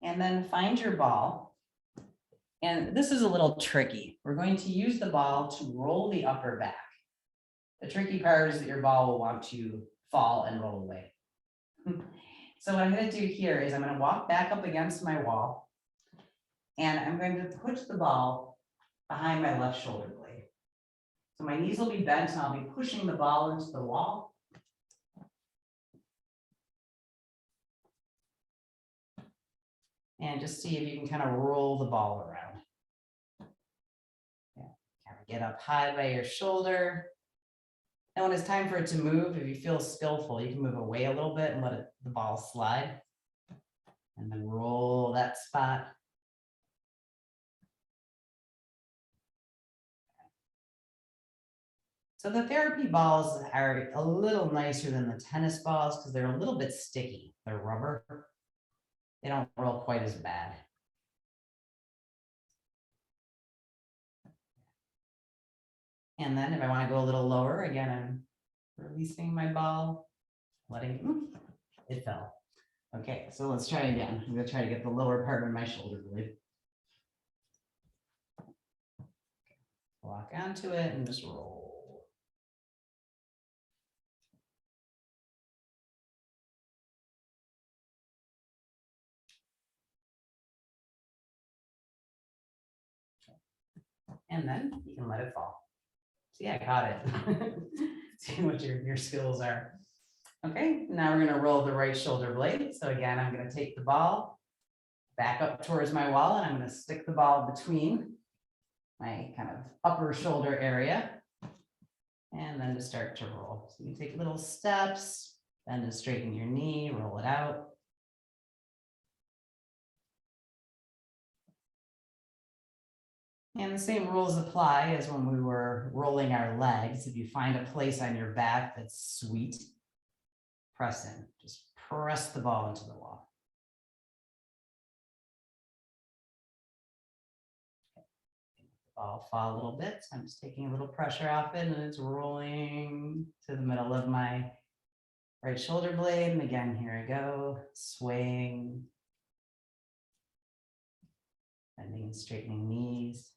And then find your ball. And this is a little tricky. We're going to use the ball to roll the upper back. The tricky part is that your ball will want to fall and roll away. So what I'm going to do here is I'm going to walk back up against my wall. And I'm going to push the ball behind my left shoulder blade. So my knees will be bent and I'll be pushing the ball into the wall. And just see if you can kind of roll the ball around. Yeah. Kind of get up high by your shoulder. And when it's time for it to move, if you feel skillful, you can move away a little bit and let the ball slide. And then roll that spot. So the therapy balls are a little nicer than the tennis balls because they're a little bit sticky. They're rubber. They don't roll quite as bad. And then if I want to go a little lower, again, I'm releasing my ball, letting, it fell. Okay, so let's try again. I'm going to try to get the lower part of my shoulder blade. Lock onto it and just roll. And then you can let it fall. See, I caught it. See what your skills are. Okay, now we're going to roll the right shoulder blade. So again, I'm going to take the ball back up towards my wall, and I'm going to stick the ball between my kind of upper shoulder area, and then to start to roll. So you take little steps, then to straighten your knee, roll it out. And the same rules apply as when we were rolling our legs. If you find a place on your back that's sweet, press in, just press the ball into the wall. Ball fall a little bit. So I'm just taking a little pressure off it, and it's rolling to the middle of my right shoulder blade. And again, here I go, swaying, bending and straightening knees.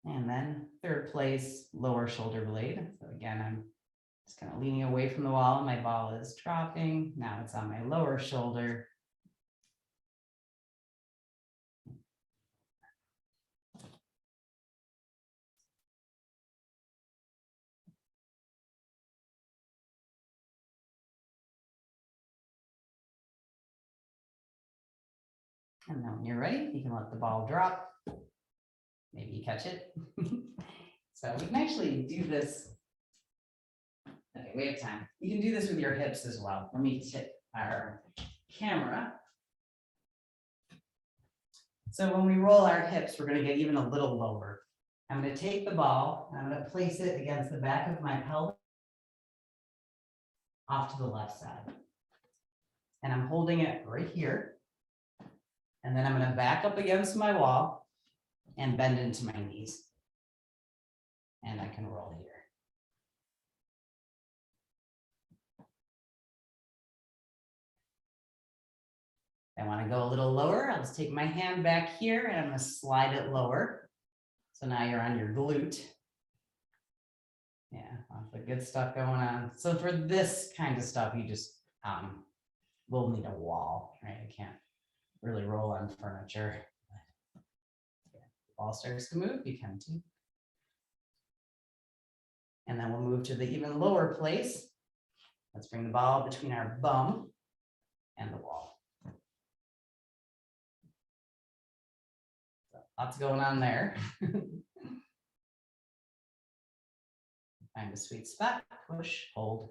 And then third place, lower shoulder blade. So again, I'm just kind of leaning away from the wall. My ball is dropping. Now it's on my lower shoulder. And then when you're ready, you can let the ball drop. Maybe you catch it. So we can actually do this. Okay, we have time. You can do this with your hips as well. Let me tip our camera. So when we roll our hips, we're going to get even a little lower. I'm going to take the ball, I'm going to place it against the back of my pelvis off to the left side. And I'm holding it right here. And then I'm going to back up against my wall and bend into my knees. And I can roll here. If I want to go a little lower, I'll just take my hand back here and I'm going to slide it lower. So now you're on your glute. Yeah, lots of good stuff going on. So for this kind of stuff, you just will need a wall, right? I can't really roll on furniture. If the ball starts to move, you can too. And then we'll move to the even lower place. Let's bring the ball between our bum and the wall. So lots going on there. Find a sweet spot, push, hold.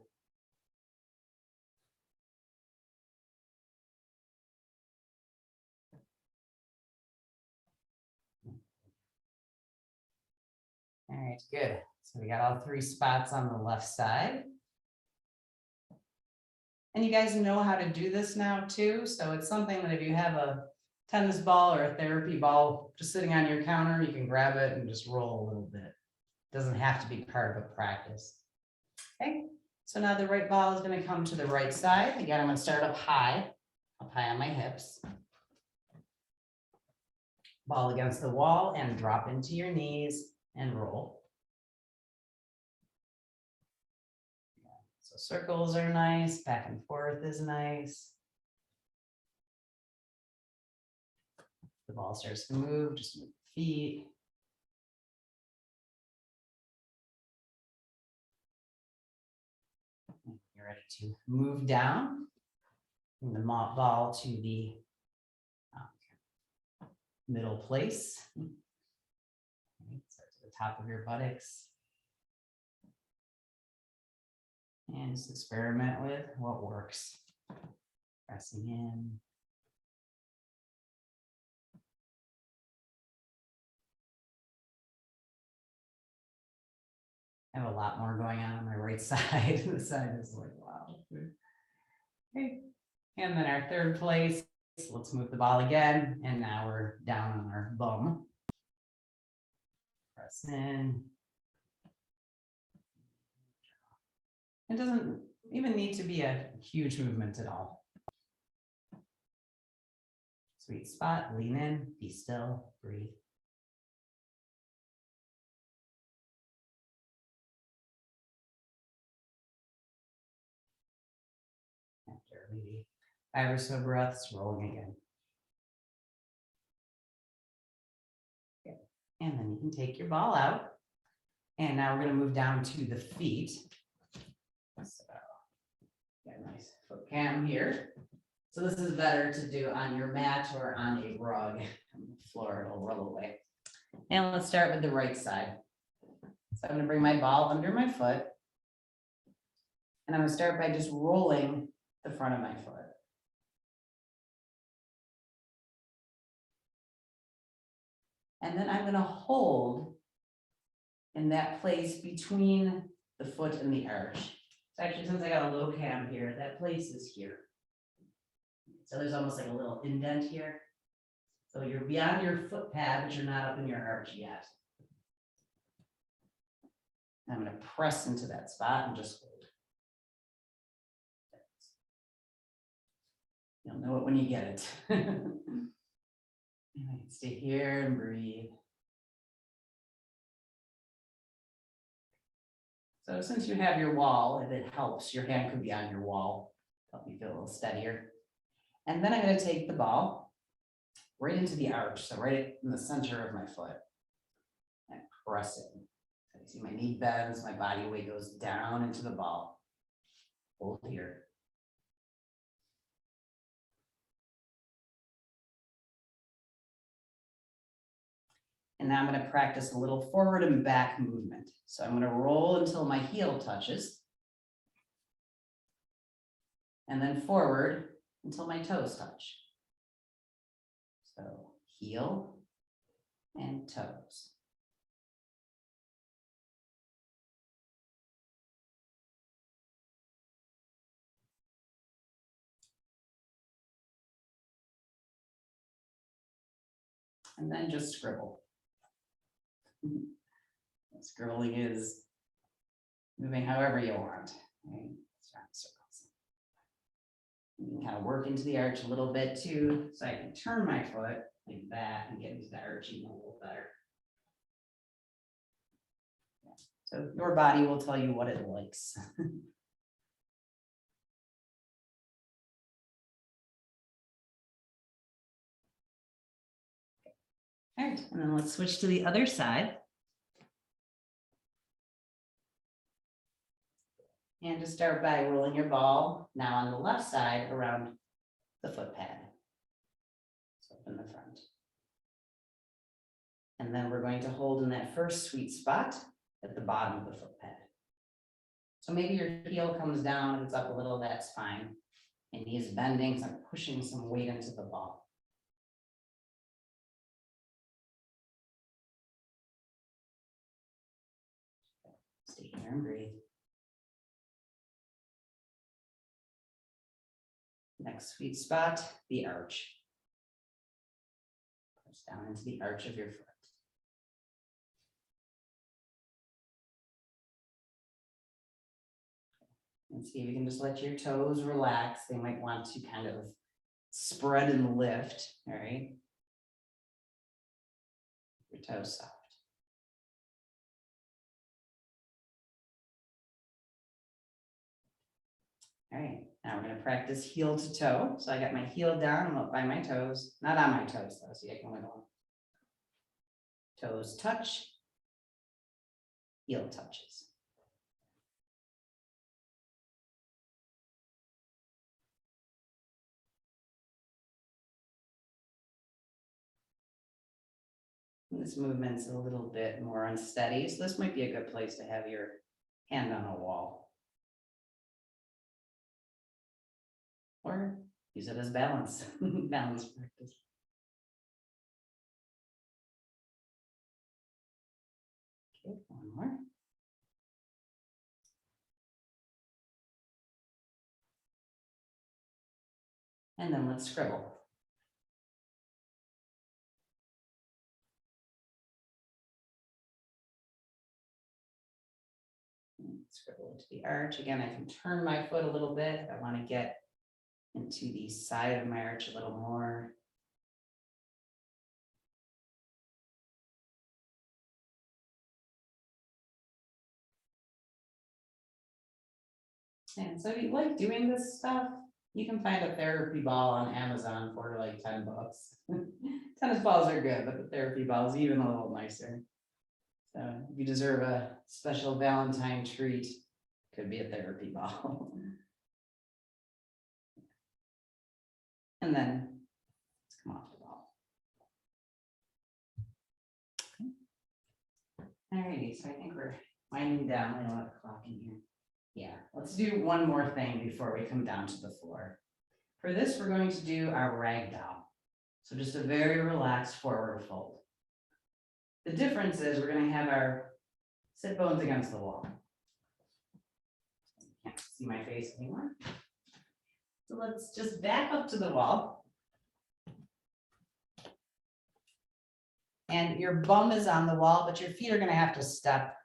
All right, good. So we got all three spots on the left side. And you guys know how to do this now too. So it's something that if you have a tennis ball or a therapy ball just sitting on your counter, you can grab it and just roll a little bit. It doesn't have to be part of a practice. Okay, so now the right ball is going to come to the right side. Again, I'm going to start up high on my hips. Ball against the wall and drop into your knees and roll. So circles are nice, back and forth is nice. The ball starts to move, just move the feet. You're ready to move down. Bring the ball to the middle place. Start to the top of your buttocks. And just experiment with what works. Pressing in. I have a lot more going on my right side. The side is like, wow. Okay. And then our third place, let's move the ball again. And now we're down on our bum. Press in. It doesn't even need to be a huge movement at all. Sweet spot, lean in, be still, breathe. After maybe 5 or so breaths, rolling again. Okay. And then you can take your ball out. And now we're going to move down to the feet. So, got a nice foot cam here. So this is better to do on your mat or on a rug on the floor, it'll roll away. And let's start with the right side. So I'm going to bring my ball under my foot. And I'm going to start by just rolling the front of my foot. And then I'm going to hold in that place between the foot and the arch. So actually, since I got a low cam here, that place is here. So there's almost like a little indent here. So you're beyond your foot pad, but you're not up in your arch yet. I'm going to press into that spot and just hold. You'll know it when you get it. And I can stay here and breathe. So since you have your wall, if it helps, your hand could be on your wall. Help you feel a little steadier. And then I'm going to take the ball right into the arch, so right in the center of my foot, and press it. So you see my knee bends, my body weight goes down into the ball. Hold here. And now I'm going to practice a little forward and back movement. So I'm going to roll until my heel touches. And then forward until my toes touch. So heel and toes. And then just scribble. Scribbling is moving however you want. Right? Circles. You can kind of work into the arch a little bit too, so I can turn my foot like that and get into the arch even a little better. So your body will tell you what it likes. All right, and then let's switch to the other side. And just start by rolling your ball now on the left side around the foot pad. So in the front. And then we're going to hold in that first sweet spot at the bottom of the foot pad. So maybe your heel comes down, if it's up a little, that's fine. And knee is bending, so I'm pushing some weight into the ball. Stay here and breathe. Next sweet spot, the arch. Press down into the arch of your foot. And see if you can just let your toes relax. They might want to kind of spread and lift, all right? Your toes soft. All right, now we're going to practice heel to toe. So I got my heel down, I'm up by my toes, not on my toes though, so I can wiggle. Toes touch, heel touches. And this movement's a little bit more unsteady, so this might be a good place to have your hand on a wall. Or use it as balance, balance practice. Okay, one more. And then let's scribble. Scribble into the arch. Again, I can turn my foot a little bit. I want to get into the side of my arch a little more. And so if you like doing this stuff, you can find a therapy ball on Amazon for like $10. Tennis balls are good, but the therapy ball is even a little nicer. So if you deserve a special Valentine treat, could be a therapy ball. And then let's come off the ball. Okay. Alrighty, so I think we're winding down. I don't have a clock in here. Yeah, let's do one more thing before we come down to the floor. For this, we're going to do our ragdoll. So just a very relaxed forward fold. The difference is we're going to have our sit bones against the wall. You can't see my face anymore. So let's just back up to the wall. And your bum is on the wall, but your feet are going to have to step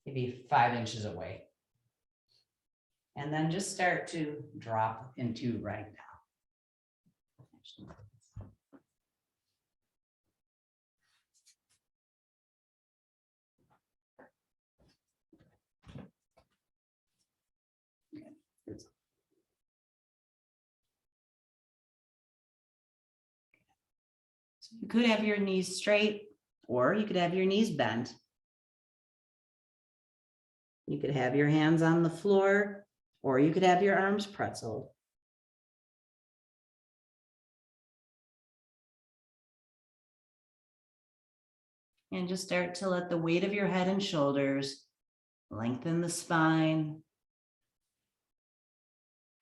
maybe 5 inches away. And then just start to drop into ragdoll. So you could have your knees straight, or you could have your knees bent. You could have your hands on the floor, or you could have your arms pretzeled. And just start to let the weight of your head and shoulders lengthen the spine.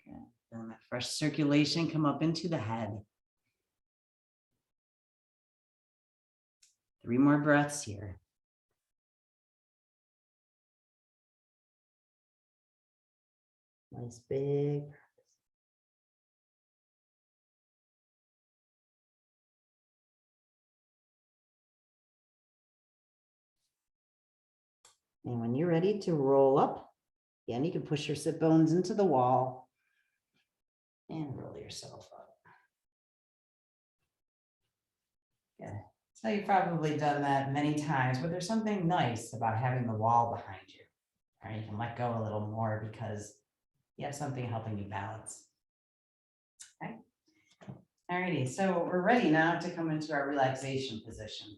Okay. Then that fresh circulation come up into the head. 3 more breaths here. Nice big. And when you're ready to roll up, again, you can push your sit bones into the wall and roll yourself up. Yeah, so you've probably done that many times, but there's something nice about having the wall behind you. All right, you can let go a little more because you have something helping you balance. Okay. All righty, so we're ready now to come into our relaxation position.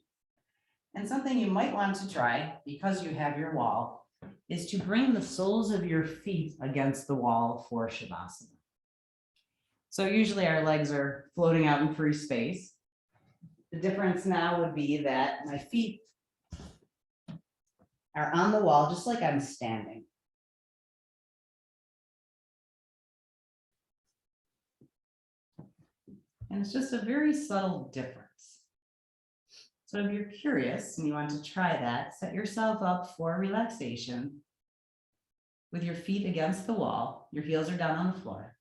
And something you might want to try, because you have your wall, is to bring the soles of your feet against the wall for Shavasana. So usually our legs are floating out in free space. The difference now would be that my feet are on the wall, just like I'm standing. And it's just a very subtle difference. So if you're curious and you want to try that, set yourself up for relaxation with your feet against the wall. Your heels are down on the floor.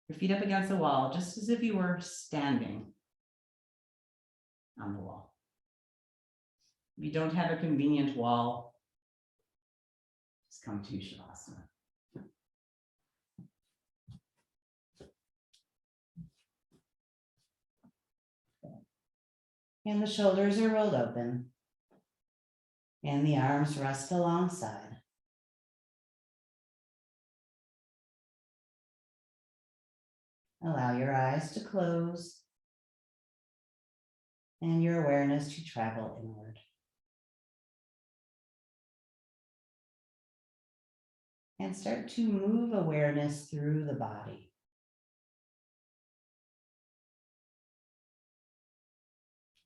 Your feet up against the wall, just as if you were standing on the wall. If you don't have a convenient wall, just come to Shavasana. And the shoulders are rolled open. And the arms rest alongside. Allow your eyes to close and your awareness to travel inward. And start to move awareness through the body.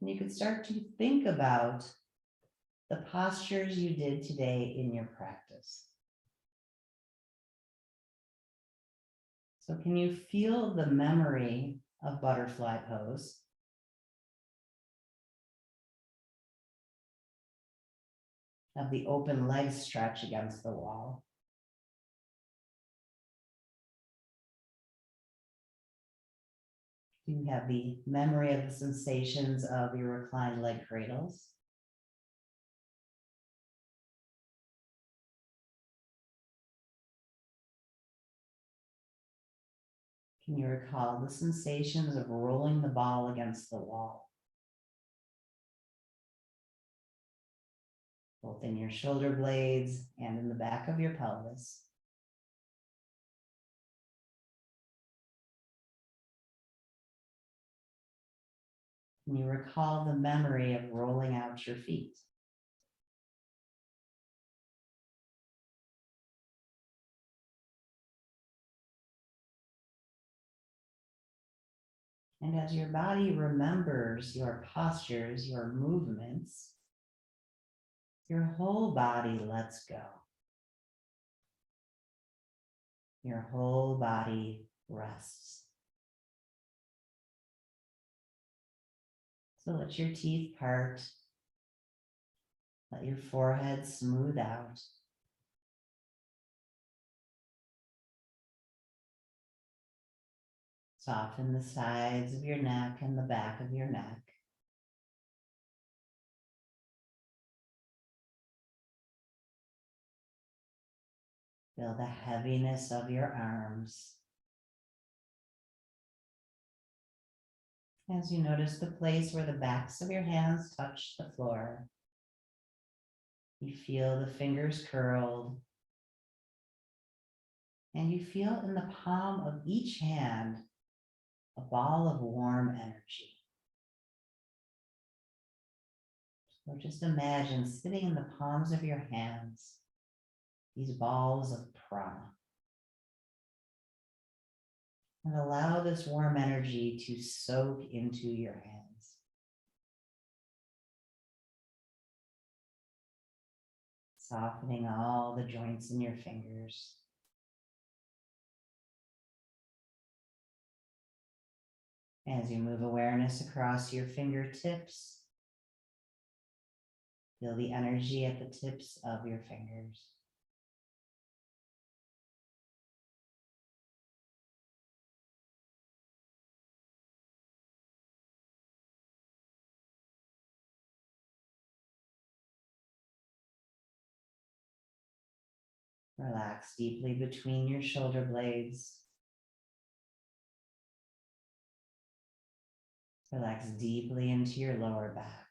And you could start to think about the postures you did today in your practice. So can you feel the memory of butterfly pose? Of the open leg stretch against the wall. Do you have the memory of the sensations of your reclined leg cradles? Can you recall the sensations of rolling the ball against the wall? Both in your shoulder blades and in the back of your pelvis. Can you recall the memory of rolling out your feet? And as your body remembers your postures, your movements, your whole body lets go. Your whole body rests. So let your teeth part. Let your forehead smooth out. Soften the sides of your neck and the back of your neck. Feel the heaviness of your arms. As you notice the place where the backs of your hands touch the floor, you feel the fingers curled, and you feel in the palm of each hand a ball of warm energy. So just imagine sitting in the palms of your hands, these balls of prana. And allow this warm energy to soak into your hands. Softening all the joints in your fingers. As you move awareness across your fingertips, feel the energy at the tips of your fingers. Relax deeply between your shoulder blades. Relax deeply into your lower back.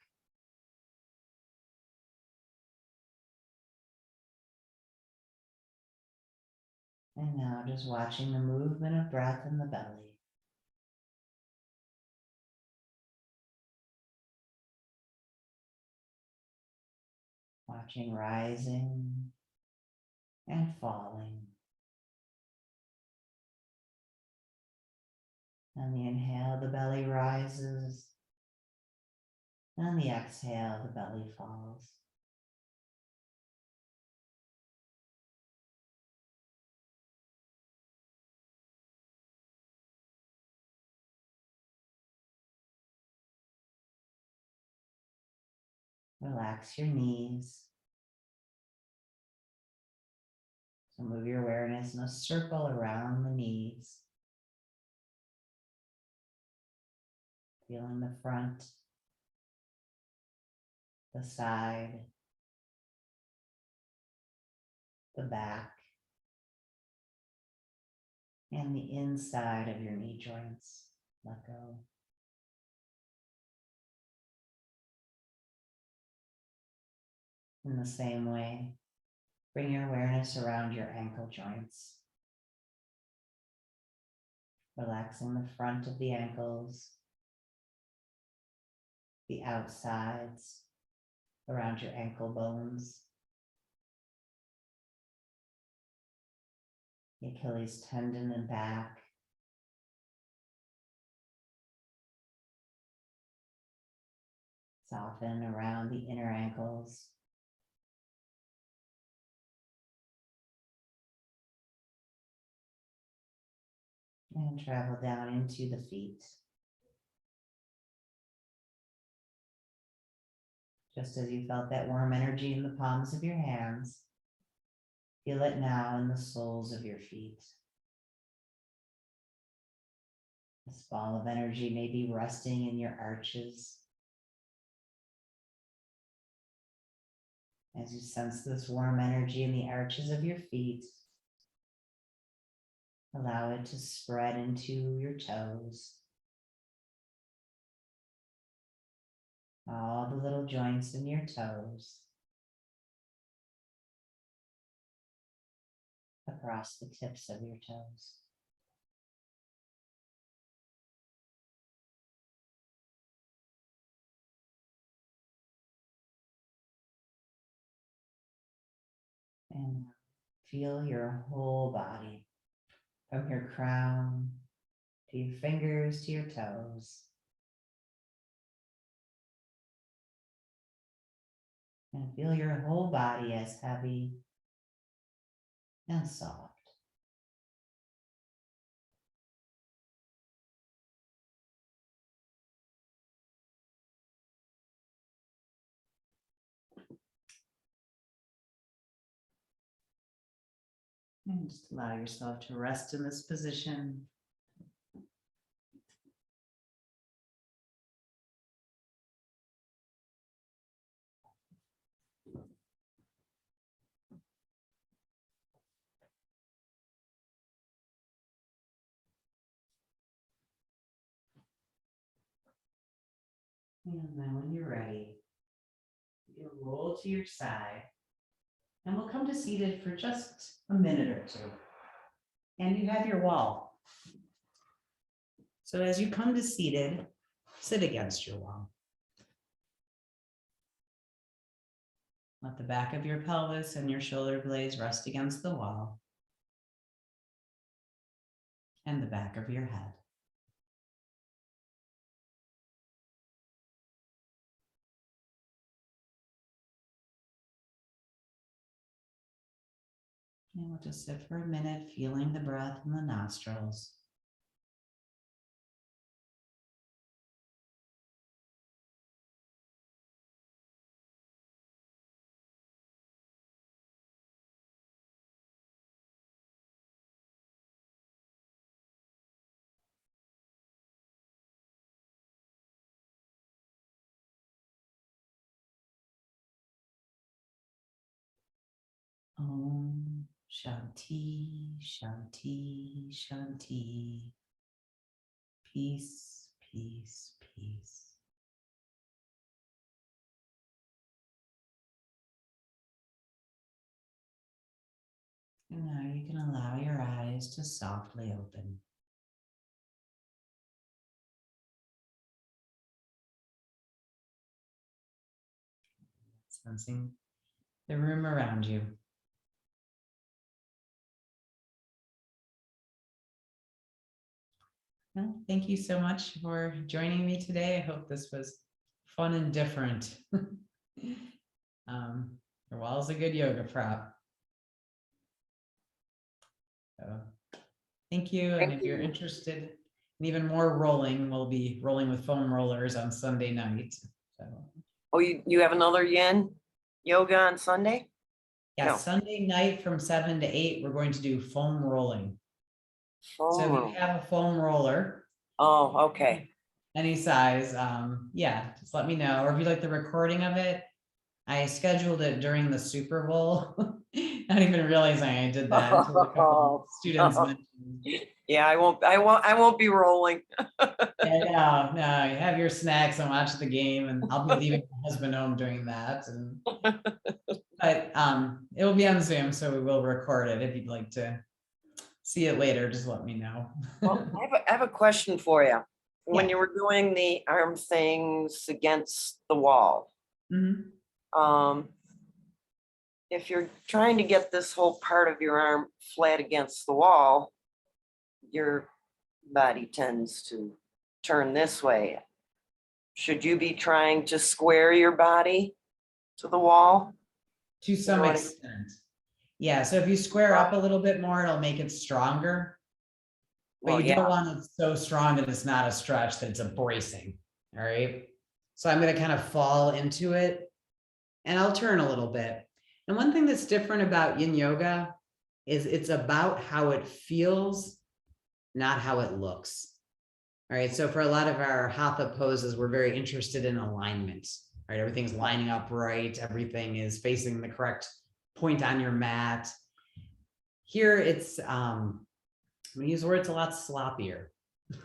And now just watching the movement of breath in the belly. Watching rising and falling. On the inhale, the belly rises. On the exhale, the belly falls. Relax your knees. So move your awareness in a circle around the knees. Feeling the front, the side, the back, and the inside of your knee joints. Let go. In the same way, bring your awareness around your ankle joints. Relaxing the front of the ankles, the outsides, around your ankle bones, the Achilles tendon and back, soften around the inner ankles, And travel down into the feet. Just as you felt that warm energy in the palms of your hands, feel it now in the soles of your feet. This ball of energy may be resting in your arches. As you sense this warm energy in the arches of your feet, allow it to spread into your toes. All the little joints in your toes. Across the tips of your toes. And feel your whole body, from your crown to your fingers to your toes. And feel your whole body as heavy and soft. And just allow yourself to rest in this position. And then when you're ready, you'll roll to your side. And we'll come to seated for just a minute or two. And you have your wall. So as you come to seated, sit against your wall. Let the back of your pelvis and your shoulder blades rest against the wall. And the back of your head. And we'll just sit for a minute, feeling the breath in the nostrils. Om Shanti, Shanti, Shanti. Peace, peace, peace. And now you can allow your eyes to softly open. Sensing the room around you. Well, thank you so much for joining me today. I hope this was fun and different. The wall is a good yoga prop. So, thank you. And if you're interested in even more rolling, we'll be rolling with foam rollers on Sunday night. So, Oh, you have another yin yoga on Sunday? yeah, No. Sunday night from 7 to 8, we're going to do foam rolling. So if Oh, you have a foam roller, okay. any size, yeah, just let me know. Or if you like the recording of it, I scheduled it during the Super Bowl. Not even realizing I did that until a couple of students mentioned. Yeah, I won't be rolling. Yeah, no, you have your snacks and watch the game, and I'll be leaving my husband home doing that. And but it will be on Zoom, so we will record it. If you'd like to see it later, just let me know. Well, I have a question for you. When Yeah. you were doing the arm things against the wall, Mhm. if you're trying to get this whole part of your arm flat against the wall, your body tends to turn this way. Should you be trying to square your body to the wall? To some what I- extent. Yeah, so if you square up a little bit more, it'll make it stronger. But Well, you yeah. don't want it so strong that it's not a stretch, that it's a bracing. All right. So I'm going to kind of fall into it and I'll turn a little bit. And one thing that's different about Yin Yoga is it's about how it feels, not how it looks. All right. So for a lot of our hatha poses, we're very interested in alignment, right? Everything's lining up right. Everything is facing the correct point on your mat. Here it's, I'm going to use words a lot sloppier.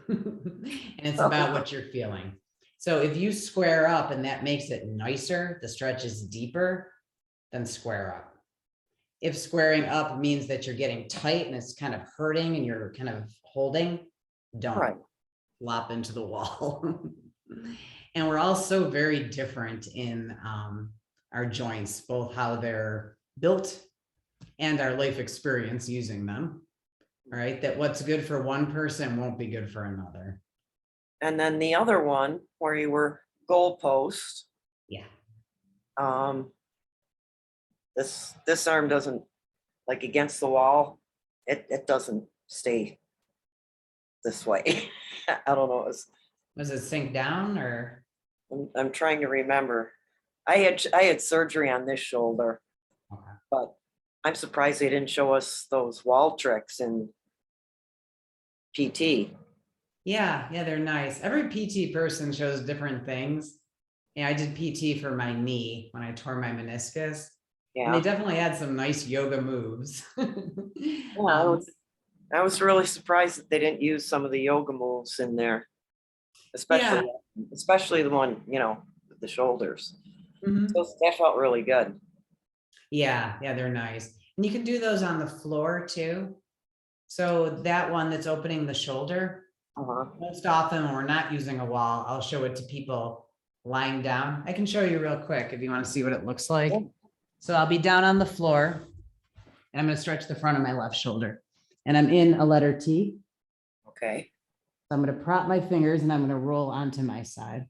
And it's about what you're feeling. So if you square up and that makes it nicer, the stretch is deeper, then square up. If squaring up means that you're getting tight and it's kind of hurting and you're kind of holding, don't Right. flop into the wall. And we're all so very different in our joints, both how they're built and our life experience using them. All right, that what's good for one person won't be good for another. And then the other one where you were goalpost, Yeah. this arm doesn't, like against the wall, it doesn't stay this way. I don't know. Was it sink down or? I'm trying to remember. I had surgery on this shoulder, Okay. but I'm surprised they didn't show us those wall tricks in PT. Yeah, they're nice. Every PT person shows different things. Yeah, I did PT for my knee when I tore my meniscus. And they Yeah. definitely had some nice yoga moves. Yeah, I was really surprised that they didn't use some of the yoga moves in there, especially the one, with the shoulders. Mhm. So that felt really good. Yeah, they're nice. And you can do those on the floor too. So that one that's opening the shoulder, Uh-huh. most often when we're not using a wall, I'll show it to people lying down. I can show you real quick if you want to see what it looks like. Yeah. So I'll be down on the floor and I'm going to stretch the front of my left shoulder and I'm in a letter T. Okay. So I'm going to prop my fingers and I'm going to roll onto my side.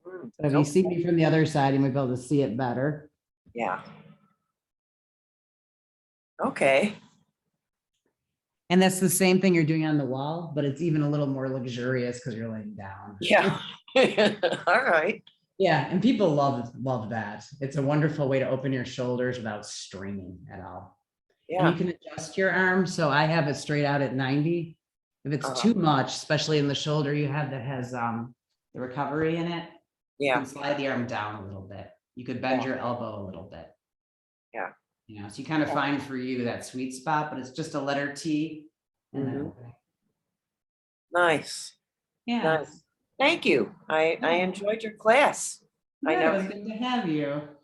So if you see me from the other side, you might be able to see it better. Yeah. Okay. And that's the same thing you're doing on the wall, but it's even a little more luxurious because you're laying down. Yeah. All right. Yeah, and people love that. It's a wonderful way to open your shoulders without straining at all. And you Yeah. can adjust your arm. So I have it straight out at 90. If it's Uh-huh. too much, especially in the shoulder you have that has the recovery in it, you Yeah. can slide the arm down a little bit. You could bend Yeah. your elbow a little bit. Yeah. So you kind of Yeah. find for you that sweet spot, but it's just a letter T. And then Mhm. opening. Nice. Yeah. Nice. Thank you. I enjoyed your class. I Good, it never. was good to have you.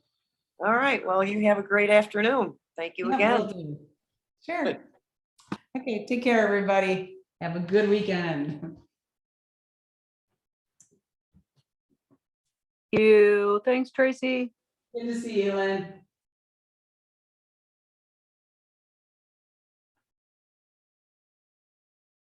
All right. Well, you have a great afternoon. Thank you Yeah, again. will do. Sure. Okay, take care, everybody. Have a good weekend. You. Thanks, Tracy. Good to see you, Lynn.